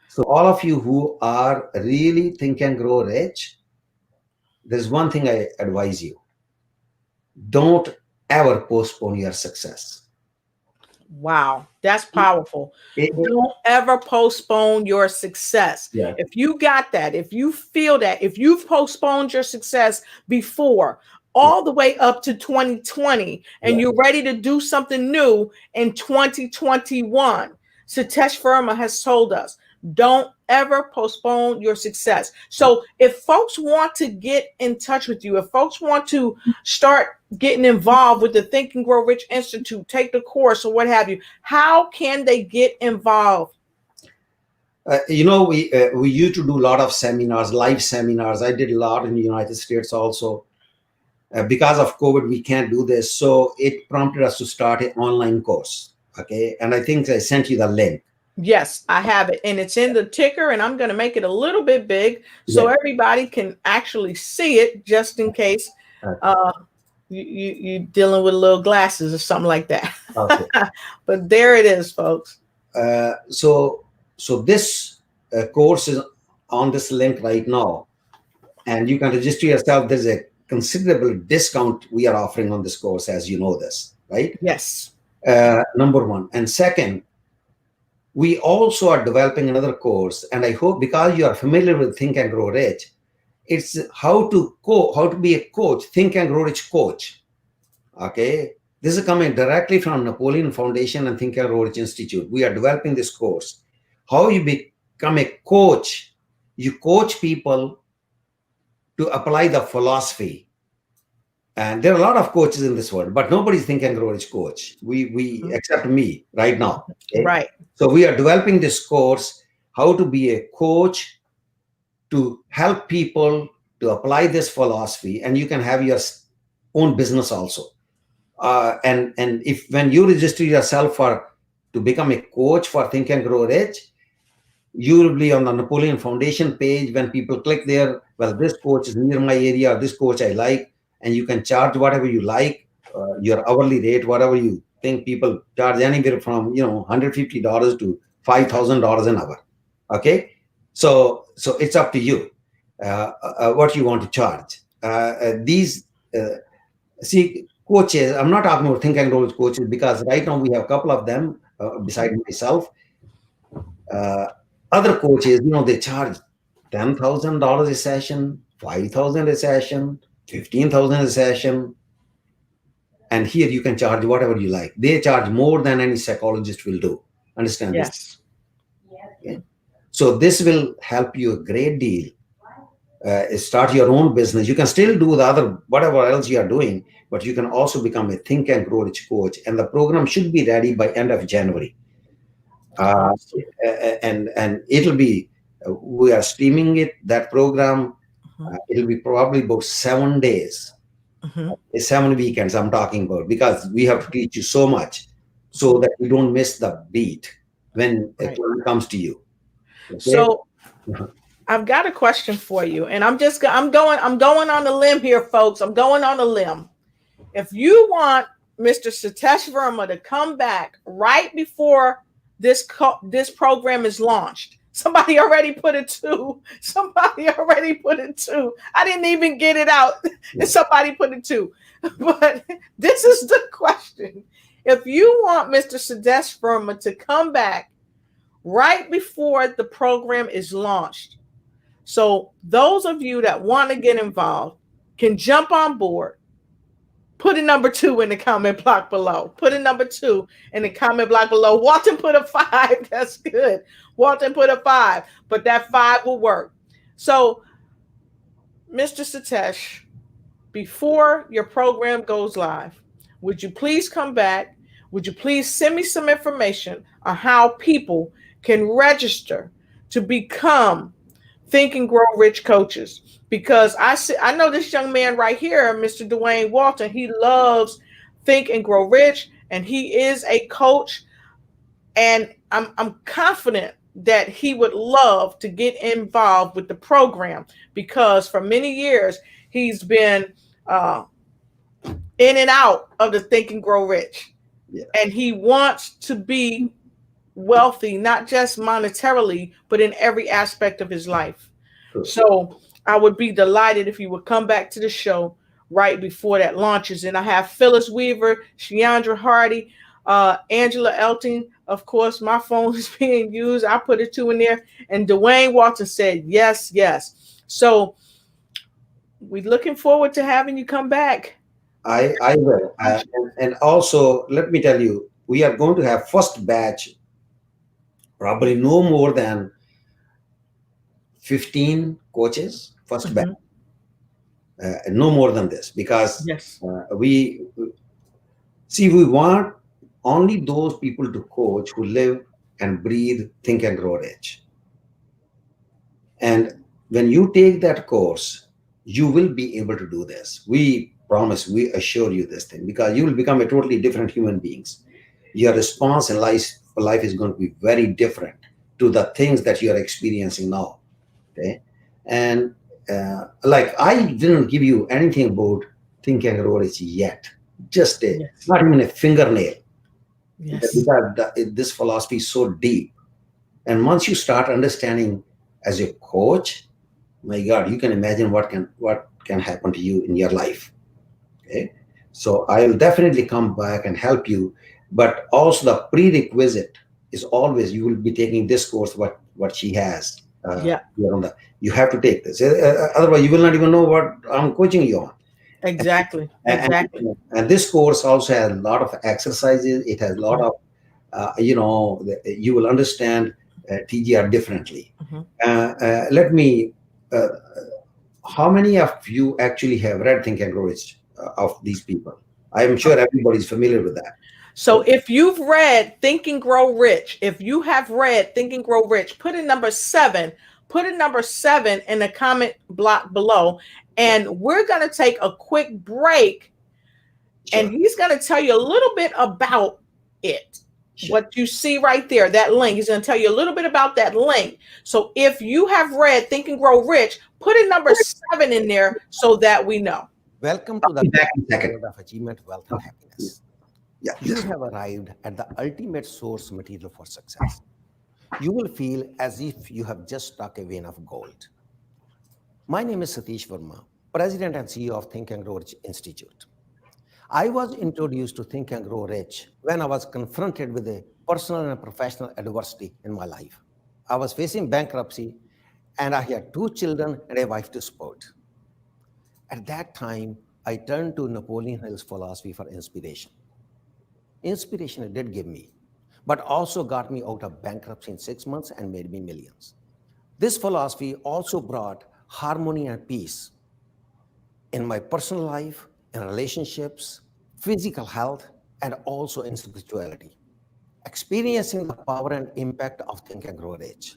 So all of you who are really think and grow rich, there's one thing I advise you. Don't ever postpone your success. Wow, that's powerful. It- Don't ever postpone your success. yeah, If you got that, if you feel that, if you've postponed your success before, yeah, all the way up to 2020, and yeah. you're ready to do something new in 2021, Satish Verma has told us, don't ever postpone your success. So if folks want to get in touch with you, if folks want to start getting involved with the Think and Grow Rich Institute, take the course or what have you, how can they get involved? We used to do a lot of seminars, live seminars. I did a lot in the United States also. Because of COVID, we can't do this, so it prompted us to start an online course. Okay, and I think I sent you the link. Yes, I have it, and it's in the ticker, and I'm going to make it a little bit big so Yeah. everybody can actually see it, just in case Okay. uh, you dealing with little glasses or something like that. Okay. But there it is, folks. So this course is on this link right now, and you can register yourself. There's a considerable discount we are offering on this course, as you know this, right? Yes. Number one. And second, we also are developing another course, and I hope because you are familiar with Think and Grow Rich, it's how to be a coach, Think and Grow Rich coach. Okay, this is coming directly from Napoleon Foundation and Think and Grow Rich Institute. We are developing this course, how you become a coach. You coach people to apply the philosophy. And there are a lot of coaches in this world, but nobody's Think and Grow Rich coach. We except me right now. Okay? Right. So we are developing this course, how to be a coach to help people to apply this philosophy, and you can have your own business also. And if when you register yourself for to become a coach for Think and Grow Rich, you will be on the Napoleon Foundation page. When people click there, well, this coach is near my area, or this coach I like, and you can charge whatever you like, your hourly rate, whatever you think. People charge anywhere from $150 to $5,000 an hour. Okay, so it's up to you what you want to charge. These see coaches. I'm not talking about Think and Grow Rich coaches, because right now we have a couple of them beside myself. Other coaches, they charge $10,000 a session, 5,000 a session, 15,000 a session, and here you can charge whatever you like. They charge more than any psychologist will do. Understand this? Yes. Okay? So this will help you a great deal. Start your own business. You can still do the other whatever else you are doing, but you can also become a Think and Grow Rich coach. And the program should be ready by end of January. Awesome. And it'll be we are streaming that program. It'll be probably about 7 days, 7 weekends I'm talking about, because we have to teach you so much so that you don't miss the beat when a client comes to you. Okay? So I've got a question for you, and I'm going on a limb here, folks. I'm going on a limb. If you want Mr. Sitesh Verma to come back right before this program is launched, somebody already put it 2. Somebody already put it 2. I didn't even get it out, and somebody put it 2. But this is the question: if you want Mr. Sitesh Verma to come back right before the program is launched, so those of you that want to get involved can jump on board. Put a number 2 in the comment block below. Put a number 2 in the comment block below. Walton put a 5. That's good. Walton put a 5, but that 5 will work. So, Mr. Sitesh, before your program goes live, would you please come back? Would you please send me some information on how people can register to become Think and Grow Rich coaches? Because I know this young man right here, Mr. Dwayne Walton, he loves Think and Grow Rich, and he is a coach, and I'm confident that he would love to get involved with the program, because for many years he's been in and out of the Think and Grow Rich, and he wants to be wealthy, not just monetarily, but in every aspect of his life. So I would be delighted if you would come back to the show right before that launches. And I have Phyllis Weaver, Sheandra Hardy, Angela Elton. Of course, my phone is being used. I put it 2 in there. And Dwayne Walton said, yes, yes. So we're looking forward to having you come back. I will. And also, let me tell you, we are going to have first batch, probably no more than 15 coaches, first batch. No more than this, because we want only those people to coach who live and breathe Think and Grow Rich. And when you take that course, you will be able to do this. We promise, we assure you this thing, because you will become a totally different human beings. Your response in life is going to be very different to the things that you are experiencing now. Okay, and like I didn't give you anything about Think and Grow Rich yet, just not even a fingernail. Because this philosophy is so deep, and once you start understanding as a coach, my God, you can imagine what can happen to you in your life. Okay, so I will definitely come back and help you, but also the prerequisite is always you will be taking this course, what she has. You have to take this, otherwise you will not even know what I'm coaching you on. Exactly. And this course also has a lot of exercises. It has a lot of you will understand TGR differently. Mhm. Let me. How many of you actually have read Think and Grow Rich of these people? I am sure everybody's familiar with that. So if you've read Think and Grow Rich, if you have read Think and Grow Rich, put in number 7. Put in number 7 in the comment block below. And we're going to take a quick break. Sure. And he's going to tell you a little bit about it. Sure. What you see right there, that link. He's going to tell you a little bit about that link. So if you have read Think and Grow Rich, put in number 7 in there so that we know. Welcome to the world of achievement, wealth, and happiness. Yeah. You have arrived at the ultimate source material for success. You will feel as if you have just struck a vein of gold. My name is Satish Verma, President and CEO of Think and Grow Rich Institute. I was introduced to Think and Grow Rich when I was confronted with a personal and professional adversity in my life. I was facing bankruptcy, and I had 2 children and a wife to support. At that time, I turned to Napoleon Hill's philosophy for inspiration. Inspiration it did give me, but also got me out of bankruptcy in 6 months and made me millions. This philosophy also brought harmony and peace in my personal life, in relationships, physical health, and also in spirituality. Experiencing the power and impact of Think and Grow Rich,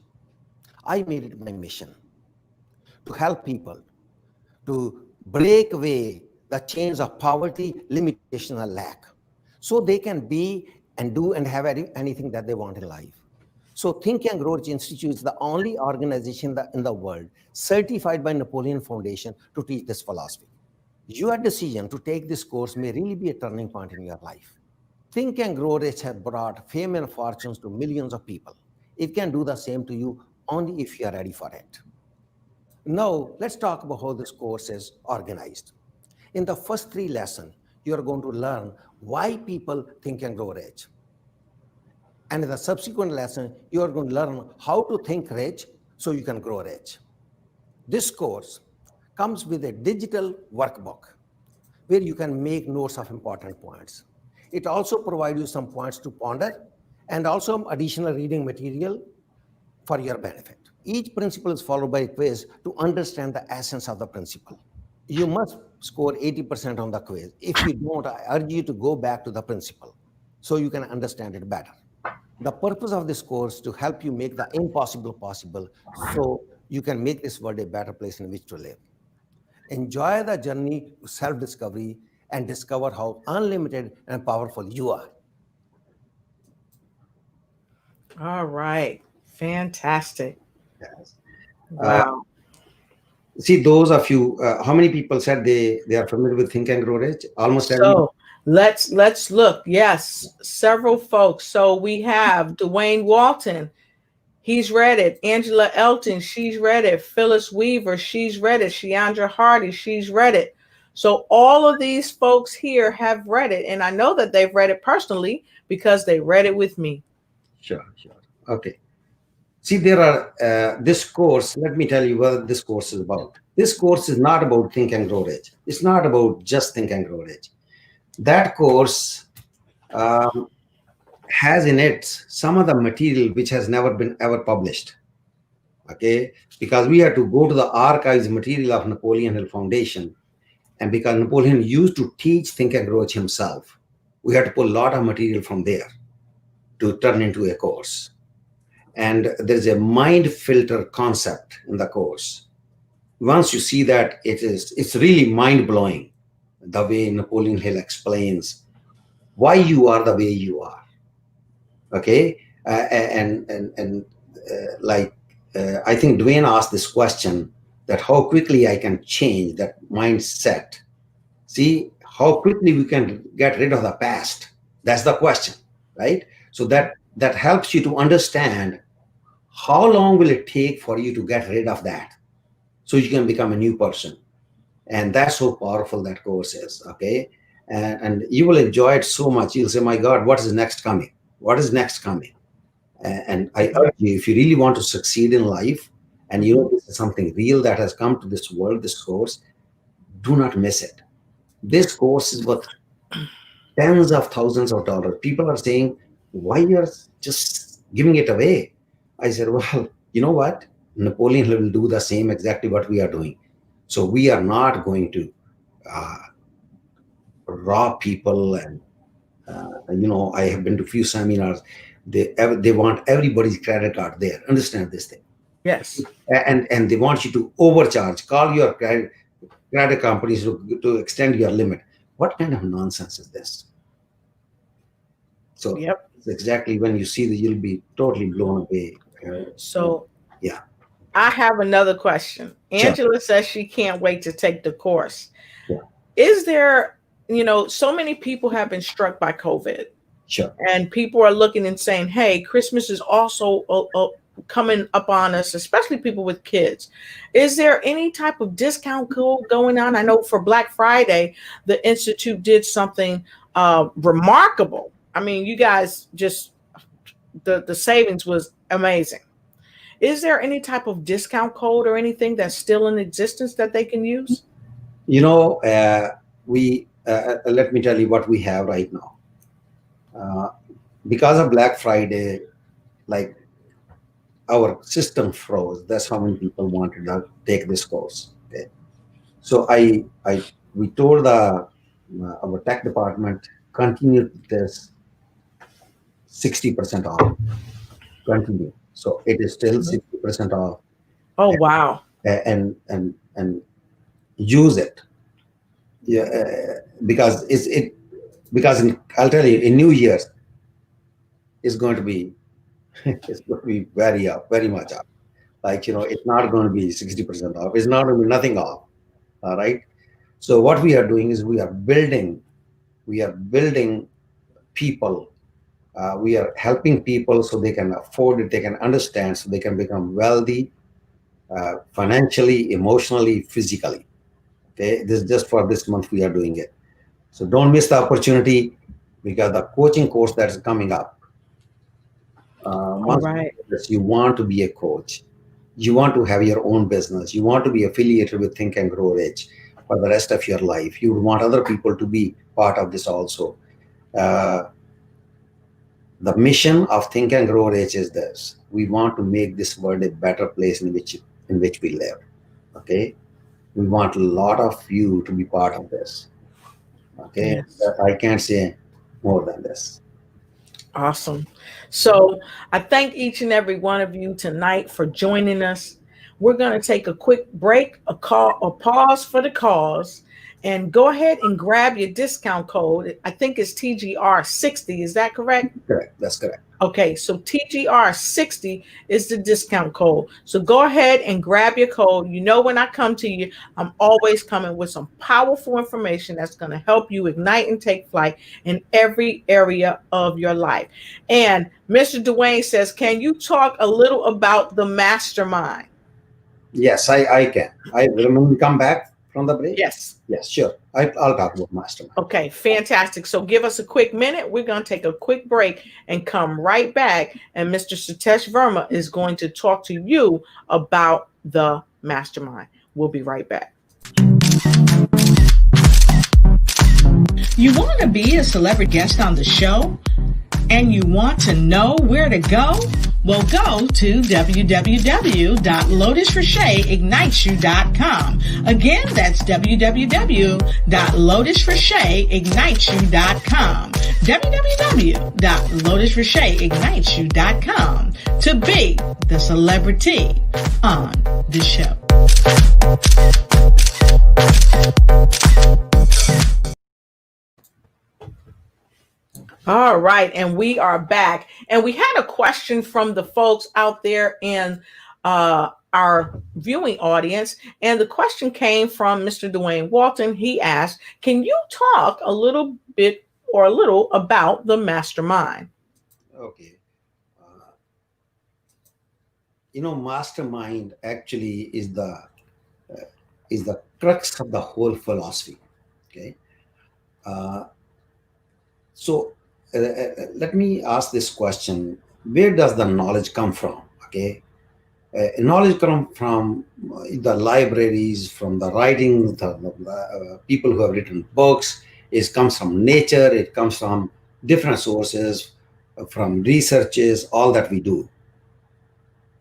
I made it my mission to help people to break away the chains of poverty, limitation, and lack, so they can be and do and have anything that they want in life. So Think and Grow Rich Institute is the only organization in the world certified by Napoleon Foundation to teach this philosophy. Your decision to take this course may really be a turning point in your life. Think and Grow Rich has brought fame and fortunes to millions of people. It can do the same to you only if you are ready for it. Now, let's talk about how this course is organized. In the first 3 lessons, you are going to learn why people think and grow rich. And in the subsequent lesson, you are going to learn how to think rich so you can grow rich. This course comes with a digital workbook where you can make notes of important points. It also provides you some points to ponder and also additional reading material for your benefit. Each principle is followed by a quiz to understand the essence of the principle. You must score 80% on the quiz. If you don't, I urge you to go back to the principle so you can understand it better. The purpose of this course is to help you make the impossible possible so you can make this world a better place in which to live. Enjoy the journey to self-discovery and discover how unlimited and powerful you are. All right. Fantastic. Yes. Wow. See, those of you, how many people said they are familiar with Think and Grow Rich? Almost everyone. So let's look. Yes, several folks. So we have Dwayne Walton. He's read it. Angela Elton, she's read it. Phyllis Weaver, she's read it. Sheandra Hardy, she's read it. So all of these folks here have read it. And I know that they've read it personally because they read it with me. Sure. Okay. See, there are this course. Let me tell you what this course is about. This course is not about Think and Grow Rich. It's not about just Think and Grow Rich. That course has in it some of the material which has never been ever published. Okay, because we had to go to the archives material of Napoleon Hill Foundation, and because Napoleon used to teach Think and Grow Rich himself, we had to pull a lot of material from there to turn into a course. And there's a mind filter concept in the course. Once you see that, it's really mind-blowing the way Napoleon Hill explains why you are the way you are. Okay, I think Dwayne asked this question, that how quickly I can change that mindset. See how quickly we can get rid of the past. That's the question, right? So that helps you to understand how long will it take for you to get rid of that so you can become a new person. And that's how powerful that course is. Okay, and you will enjoy it so much. You'll say, my God, what is next coming? What is next coming? And I urge you, if you really want to succeed in life, and you know this is something real that has come to this world, this course, do not miss it. This course is worth tens of thousands of dollars. People are saying, why you're just giving it away? I said, well, you know what? Napoleon will do the same exactly what we are doing. So we are not going to uh, rob people. And I have been to few seminars. They want everybody's credit card there. Understand this thing. Yes. And they want you to overcharge. Call your credit companies to extend your limit. What kind of nonsense is this? So Yep. exactly when you see that, you'll be totally blown away. So yeah. I have another question. Sure. Angela says she can't wait to take the course. Yeah. Is there, so many people have been struck by COVID. Sure. And people are looking and saying, hey, Christmas is also coming up on us, especially people with kids. Is there any type of discount code going on? I know for Black Friday, the Institute did something remarkable. I mean, you guys just, the savings was amazing. Is there any type of discount code or anything that's still in existence that they can use? We let me tell you what we have right now. Because of Black Friday, like, our system froze. That's how many people wanted to take this course. Okay. So we told our tech department, continue this 60% off. Continue. So it is still 60% off. Oh, wow. And use it. Yeah, because I'll tell you, in New Year's it's going to be very much up. Like, it's not going to be 60% off. It's not going to be nothing off. All right. So what we are doing is we are building people. We are helping people so they can afford it, they can understand, so they can become wealthy, financially, emotionally, physically. Okay. This is just for this month we are doing it. So don't miss the opportunity, because the coaching course that is coming up. Right. You want to be a coach, you want to have your own business, you want to be affiliated with Think and Grow Rich for the rest of your life. You would want other people to be part of this also. The mission of Think and Grow Rich is this: we want to make this world a better place in which we live. Okay, we want a lot of you to be part of this. Okay, Yes. I can't say more than this. Awesome. So I thank each and every one of you tonight for joining us. We're going to take a quick break, a pause for the cause, and go ahead and grab your discount code. I think it's TGR60. Is that correct? Correct. That's correct. Okay, so TGR60 is the discount code. So go ahead and grab your code. When I come to you, I'm always coming with some powerful information that's going to help you ignite and take flight in every area of your life. And Mr. Dwayne says, can you talk a little about the mastermind? Yes, I can. When we come back from the break? Yes. Yes, sure. I'll talk about mastermind. Okay, fantastic. So give us a quick minute. We're going to take a quick break and come right back. And Mr. Satish Verma is going to talk to you about the mastermind. We'll be right back. You want to be a celebrity guest on the show? And you want to know where to go? Well, go to www.lotusforshaiignitesyou.com. Again, that's www.lotusforshaiignitesyou.com. www.lotusforshaiignitesyou.com to be the celebrity on the show. All right, and we are back. And we had a question from the folks out there in our viewing audience. And the question came from Mr. Dwayne Walton. He asked, can you talk a little about the mastermind? Okay. Mastermind actually is the crux of the whole philosophy. Okay. So let me ask this question: where does the knowledge come from? Okay, knowledge comes from the libraries, from the writing, the people who have written books. It comes from nature. It comes from different sources, from researches, all that we do.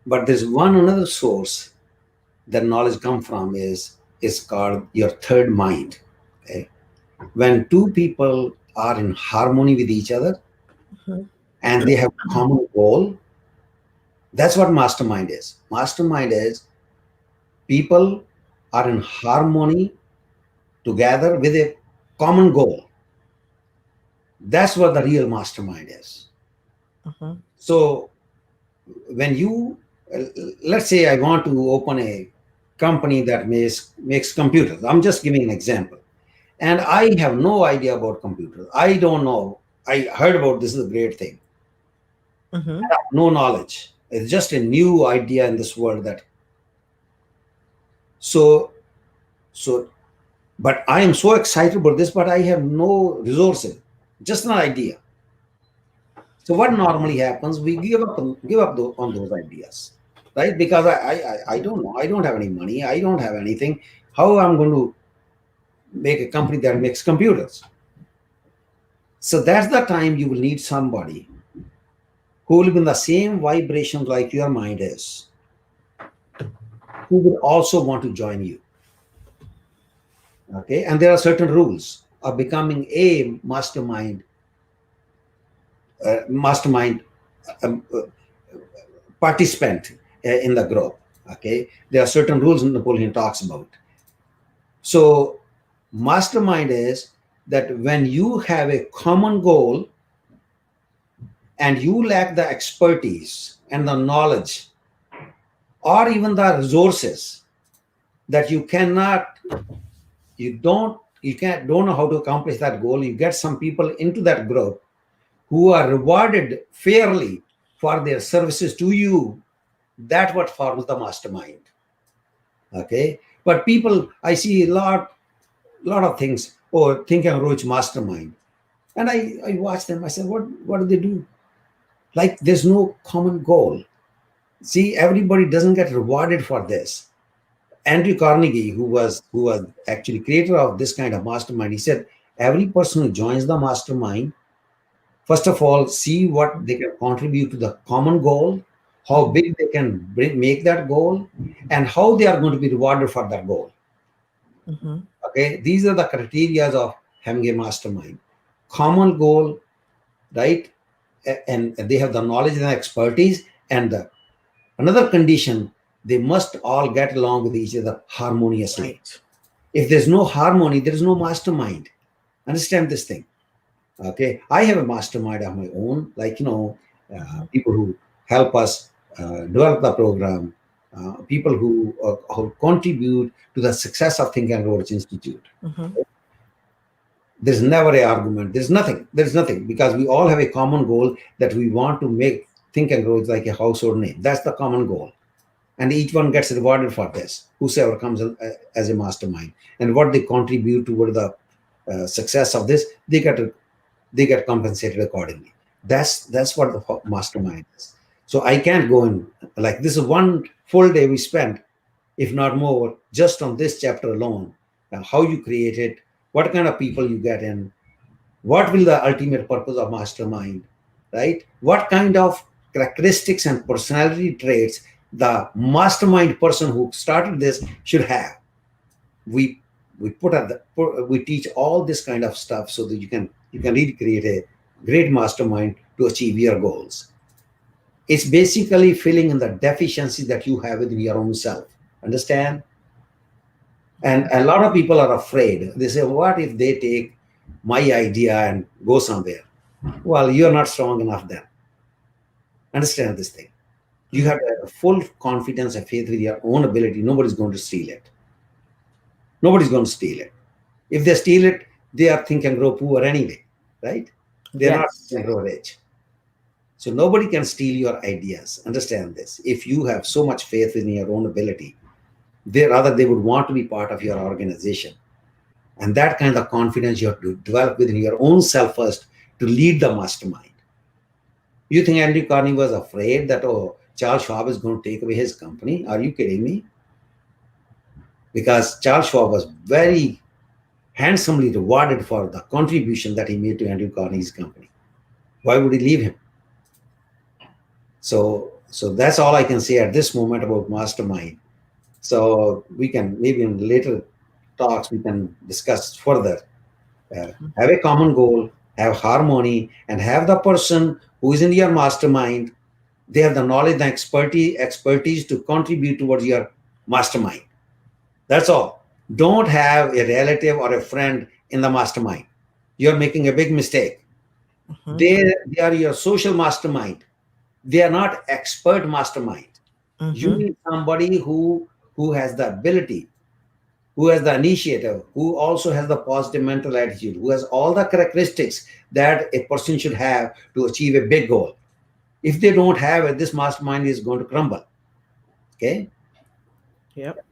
But there's one another source that knowledge come from is called your third mind. Okay? When two people are in harmony with each other Mhm. and they have a common goal, that's what mastermind is. Mastermind is people are in harmony together with a common goal. That's what the real mastermind is. Mhm. So when you let's say I want to open a company that makes computers. I'm just giving an example. And I have no idea about computers. I don't know. I heard about this is a great thing. Mhm. No knowledge. It's just a new idea in this world that so so but I am so excited about this, but I have no resources. Just an idea. So what normally happens, we on those ideas, right? Because I don't know. I don't have any money. I don't have anything. How I'm going to make a company that makes computers? So that's the time you will need somebody who will be in the same vibration like your mind is, who will also want to join you. Okay, and there are certain rules of becoming a mastermind um, uh, participant in the group. Okay, there are certain rules Napoleon talks about. So mastermind is that when you have a common goal and you lack the expertise and the knowledge or even the resources, that you can't don't know how to accomplish that goal, you get some people into that group who are rewarded fairly for their services to you. That's what forms the mastermind. Okay, but people, I see a lot of things. Oh, think and roach mastermind, and I watch them. I said, what do they do? Like there's no common goal. See, everybody doesn't get rewarded for this. Andrew Carnegie, who was actually creator of this kind of mastermind, he said every person who joins the mastermind, first of all, see what they can contribute to the common goal, how big they can make that goal, and how they are going to be rewarded for that goal. Mhm. Okay, these are the criteria of having a mastermind. Common goal, right? And they have the knowledge and expertise. And another condition, they must all get along with each other harmoniously. Right. If there's no harmony, there is no mastermind. Understand this thing. Okay, I have a mastermind of my own, like Mhm. people who help us develop the program, people who contribute to the success of Think and Roads Institute. Mhm. There's never a argument. There's nothing because we all have a common goal that we want to make Think and Grow like a household name. That's the common goal, and each one gets rewarded for this, whosoever comes as a mastermind, and what they contribute toward the success of this, they get compensated accordingly. That's what the mastermind is. So I can't go in, like, this is one full day we spent, if not more, just on this chapter alone. How you create it, what kind of people you get in, what will the ultimate purpose of mastermind, right? What kind of characteristics and personality traits the mastermind person who started this should have. We we teach all this kind of stuff so that you can really create a great mastermind to achieve your goals. It's basically filling in the deficiencies that you have within your own self. Understand? And a lot of people are afraid. They say, what if they take my idea and go somewhere? Well, you're not strong enough then. Understand this thing. You Mhm. have to have full confidence and faith with your own ability. Nobody's going to steal it. Nobody's going to steal it. If they steal it, they are think and grow poor anyway, right? They're not Yes. think and grow rich. So nobody can steal your ideas. Understand this. If you have so much faith in your own ability, they would want to be part of your organization. And that kind of confidence you have to develop within your own self first to lead the mastermind. You think Andy Carney was afraid that, oh, Charles Schwab is going to take away his company? Are you kidding me? Because Charles Schwab was very handsomely rewarded for the contribution that he made to Andrew Carney's company. Why would he leave him? So So that's all I can say at this moment about mastermind. So we can maybe in later talks we can discuss further. Have a common goal, have harmony, and have the person who is in your mastermind. They have the knowledge and expertise to contribute towards your mastermind. That's all. Don't have a relative or a friend in the mastermind. You're making a big mistake. Mm-hmm. They are your social mastermind. They are not expert mastermind. Mm-hmm. You need somebody who has the ability, who has the initiative, who also has the positive mental attitude, who has all the characteristics that a person should have to achieve a big goal. If they don't have it, this mastermind is going to crumble. Okay. Yep.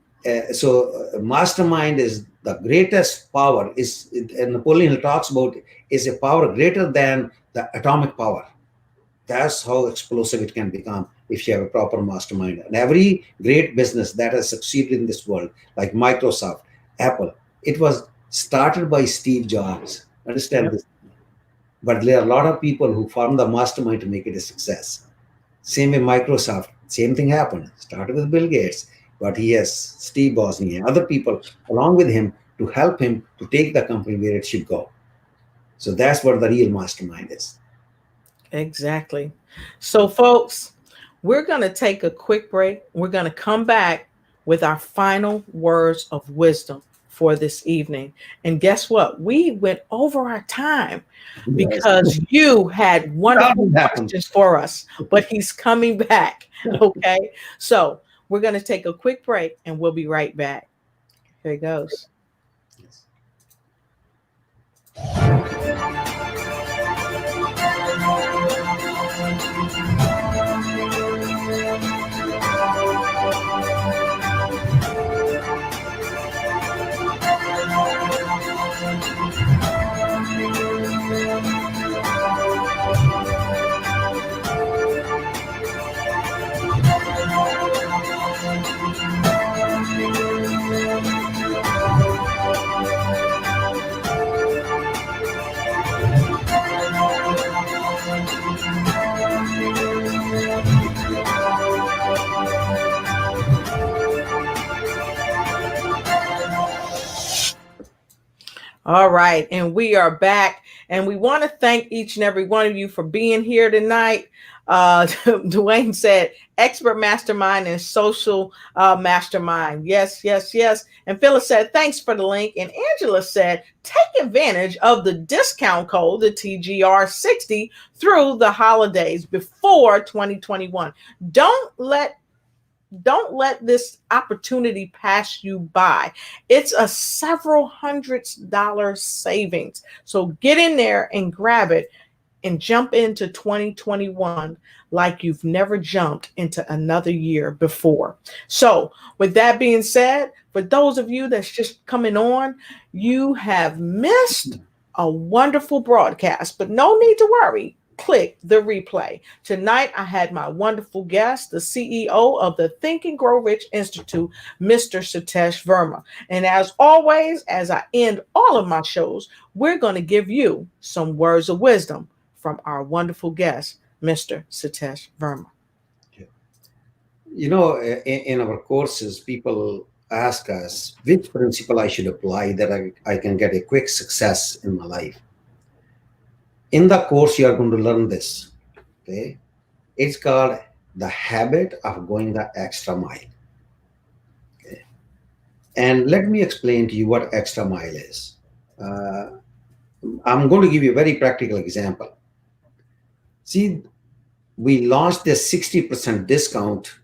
Mastermind is the greatest power. And Napoleon Hill talks about is a power greater than the atomic power. That's how explosive it can become if you have a proper mastermind. And every great business that has succeeded in this world, like Microsoft, Apple, it was started by Steve Jobs. Understand Yep. this. But there are a lot of people who formed the mastermind to make it a success. Same with Microsoft, same thing happened. Started with Bill Gates, but he has Steve Wozniak and other people along with him to help him to take the company where it should go. So that's what the real mastermind is. Exactly. So, folks, we're going to take a quick break. We're going to come back with our final words of wisdom for this evening. And guess what? We went over our time because you had wonderful questions for us, but he's coming back. Okay. So, we're going to take a quick break and we'll be right back. Here it goes. All right, and we are back, and we want to thank each and every one of you for being here tonight. Dwayne said, expert mastermind and social mastermind. Yes, yes, yes. And Phyllis said, thanks for the link. And Angela said, take advantage of the discount code, the TGR60, through the holidays before 2021. Don't let this opportunity pass you by. It's a several $100s savings. So get in there and grab it and jump into 2021 like you've never jumped into another year before. So with that being said, for those of you that's just coming on, you have missed a wonderful broadcast, but no need to worry. Click the replay. Tonight, I had my wonderful guest, the CEO of the Think and Grow Rich Institute, Mr. Satish Verma. And as always, as I end all of my shows, we're going to give you some words of wisdom from our wonderful guest, Mr. Satish Verma. You know, in our courses, people ask us which principle I should apply that I can get a quick success in my life. In the course, you are going to learn this. Okay, it's called the habit of going the extra mile. Okay, and let me explain to you what extra mile is. I'm going to give you a very practical example. See, we launched this 60% discount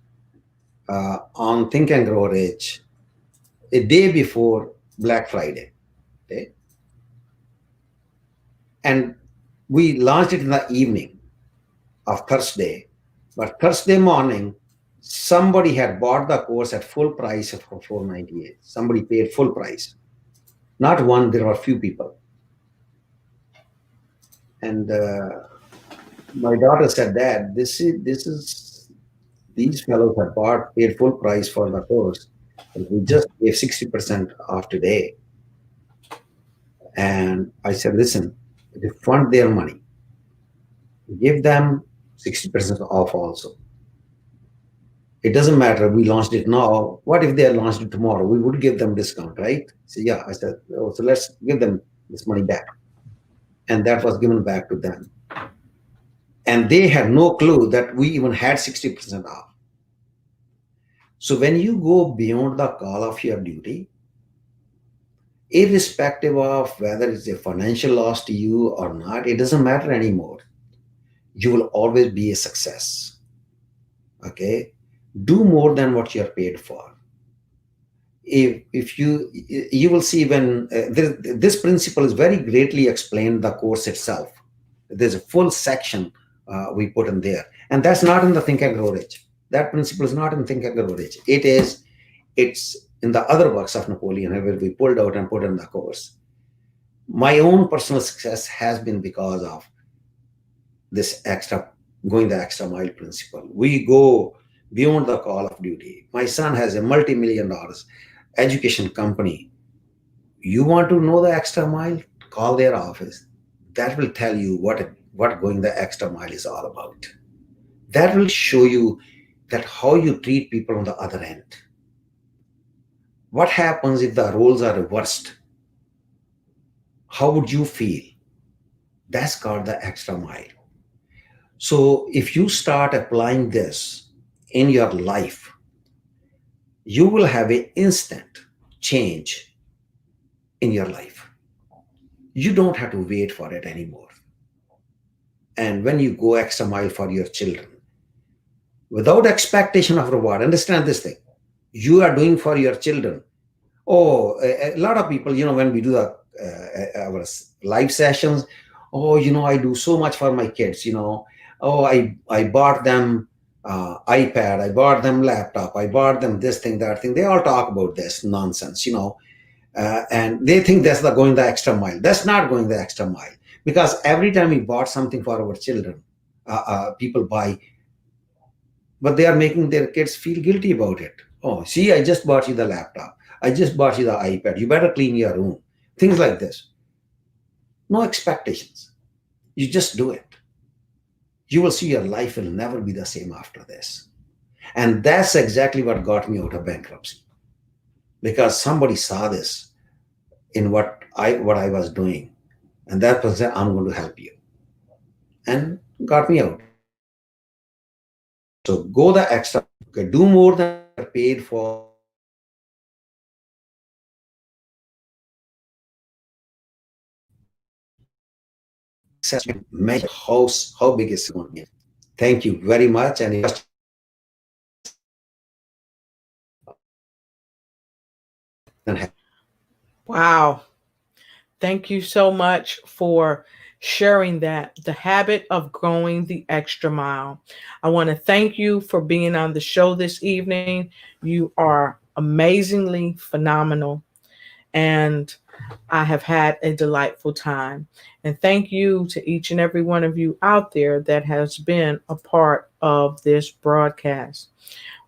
on Think and Grow Rich a day before Black Friday. Okay, and we launched it in the evening of Thursday, but Thursday morning, somebody had bought the course at full price for $498. Somebody paid full price. Not one, there were a few people. And my daughter said, Dad, these fellows have paid full price for the course, and we just gave 60% off today. And I said, listen, refund their money. Give them 60% off also. It doesn't matter. We launched it now. What if they launched it tomorrow? We would give them discount, right? So yeah, I said, oh, so let's give them this money back. And that was given back to them. And they had no clue that we even had 60% off. So when you go beyond the call of your duty, irrespective of whether it's a financial loss to you or not, it doesn't matter anymore. You will always be a success. Okay? Do more than what you're paid for. If you will see when this principle is very greatly explained in the course itself. There's a full section we put in there, and that's not in the Think and Grow Rich. That principle is not in Think and Grow Rich. It's in the other works of Napoleon where we pulled out and put in the course. My own personal success has been because of this going the extra mile principle. We go beyond the call of duty. My son has a multi-million-dollar education company. You want to know the extra mile? Call their office. That will tell you what going the extra mile is all about. That will show you that how you treat people on the other end. What happens if the roles are reversed? How would you feel? That's called the extra mile. So if you start applying this in your life, you will have an instant change in your life. You don't have to wait for it anymore. And when you go extra mile for your children, without expectation of reward, understand this thing, you are doing for your children. Oh, a lot of people, when we do our live sessions, oh, I do so much for my kids, oh, I bought them iPad, I bought them laptop, I bought them this thing, that thing. They all talk about this nonsense, and they think that's going the extra mile. That's not going the extra mile, because every time we bought something for our children, people buy, but they are making their kids feel guilty about it. Oh, see, I just bought you the laptop. I just bought you the iPad. You better clean your room. Things like this. No expectations. You just do it. You will see your life will never be the same after this. And that's exactly what got me out of bankruptcy. Because somebody saw this in what I was doing. And that person said, I'm going to help you. And got me out. So go the extra, okay, do more than you're paid for. Measure how big is it going to be. Thank you very much. And Wow. Thank you so much for sharing that. The habit of going the extra mile. I want to thank you for being on the show this evening. You are amazingly phenomenal. And I have had a delightful time. And thank you to each and every one of you out there that has been a part of this broadcast.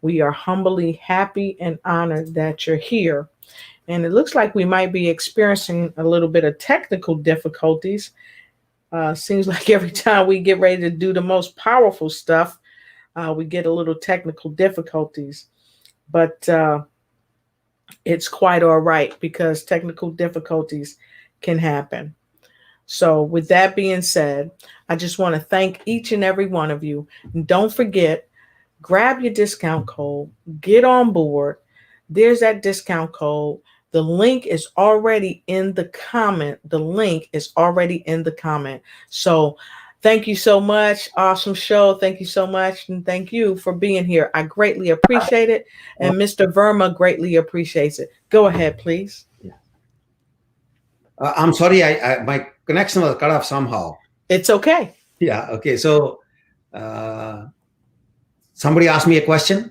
We are humbly happy and honored that you're here. And it looks like we might be experiencing a little bit of technical difficulties. Seems like every time we get ready to do the most powerful stuff, we get a little technical difficulties. But it's quite all right, because technical difficulties can happen. So with that being said, I just want to thank each and every one of you. And don't forget, grab your discount code, get on board. There's that discount code. The link is already in the comment. The link is already in the comment. So thank you so much. Awesome show. Thank you so much. And thank you for being here. I greatly appreciate it. And Mr. Verma greatly appreciates it. Go ahead, please. Yeah. I'm sorry, my connection was cut off somehow. It's okay. Yeah, okay. So somebody asked me a question.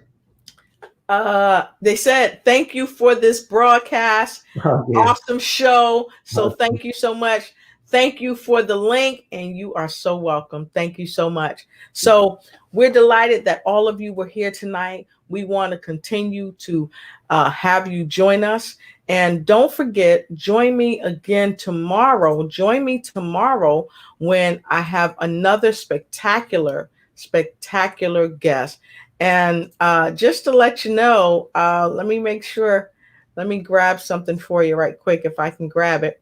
They said, thank you for this broadcast. Awesome show. So thank you so much. Thank you for the link, and you are so welcome. Thank you so much. So we're delighted that all of you were here tonight. We want to continue to have you join us. And don't forget, join me again tomorrow. Join me tomorrow when I have another spectacular guest. And just to let you know, let me make sure, let me grab something for you right quick if I can grab it.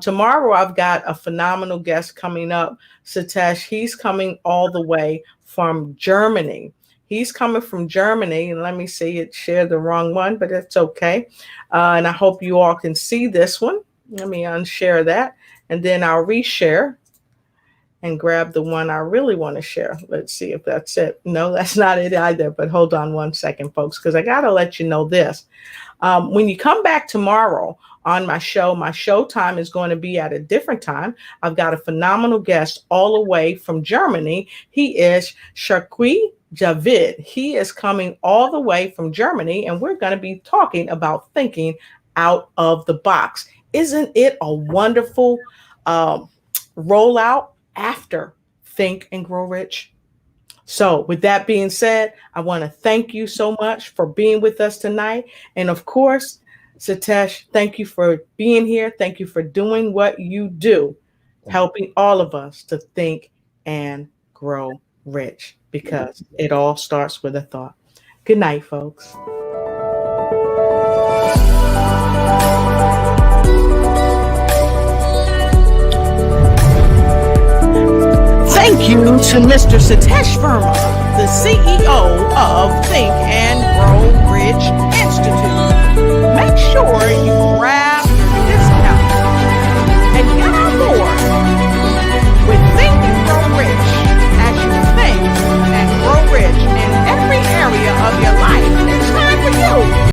Tomorrow, I've got a phenomenal guest coming up, Satish. He's coming all the way from Germany. He's coming from Germany, and let me see, it shared the wrong one, but it's okay. And I hope you all can see this one. Let me unshare that, and then I'll reshare and grab the one I really want to share. Let's see if that's it. No, that's not it either, but hold on one second, folks, because I got to let you know this. When you come back tomorrow on my show time is going to be at a different time. I've got a phenomenal guest all the way from Germany. He is Sharqui Javid. He is coming all the way from Germany, and we're going to be talking about thinking out of the box. Isn't it a wonderful rollout after Think and Grow Rich? So with that being said, I want to thank you so much for being with us tonight. And of course, Satish, thank you for being here. Thank you for doing what you do, helping all of us to think and grow rich, because it all starts with a thought. Good night, folks. Thank you to Mr. Satish Verma, the CEO of Think and Grow Rich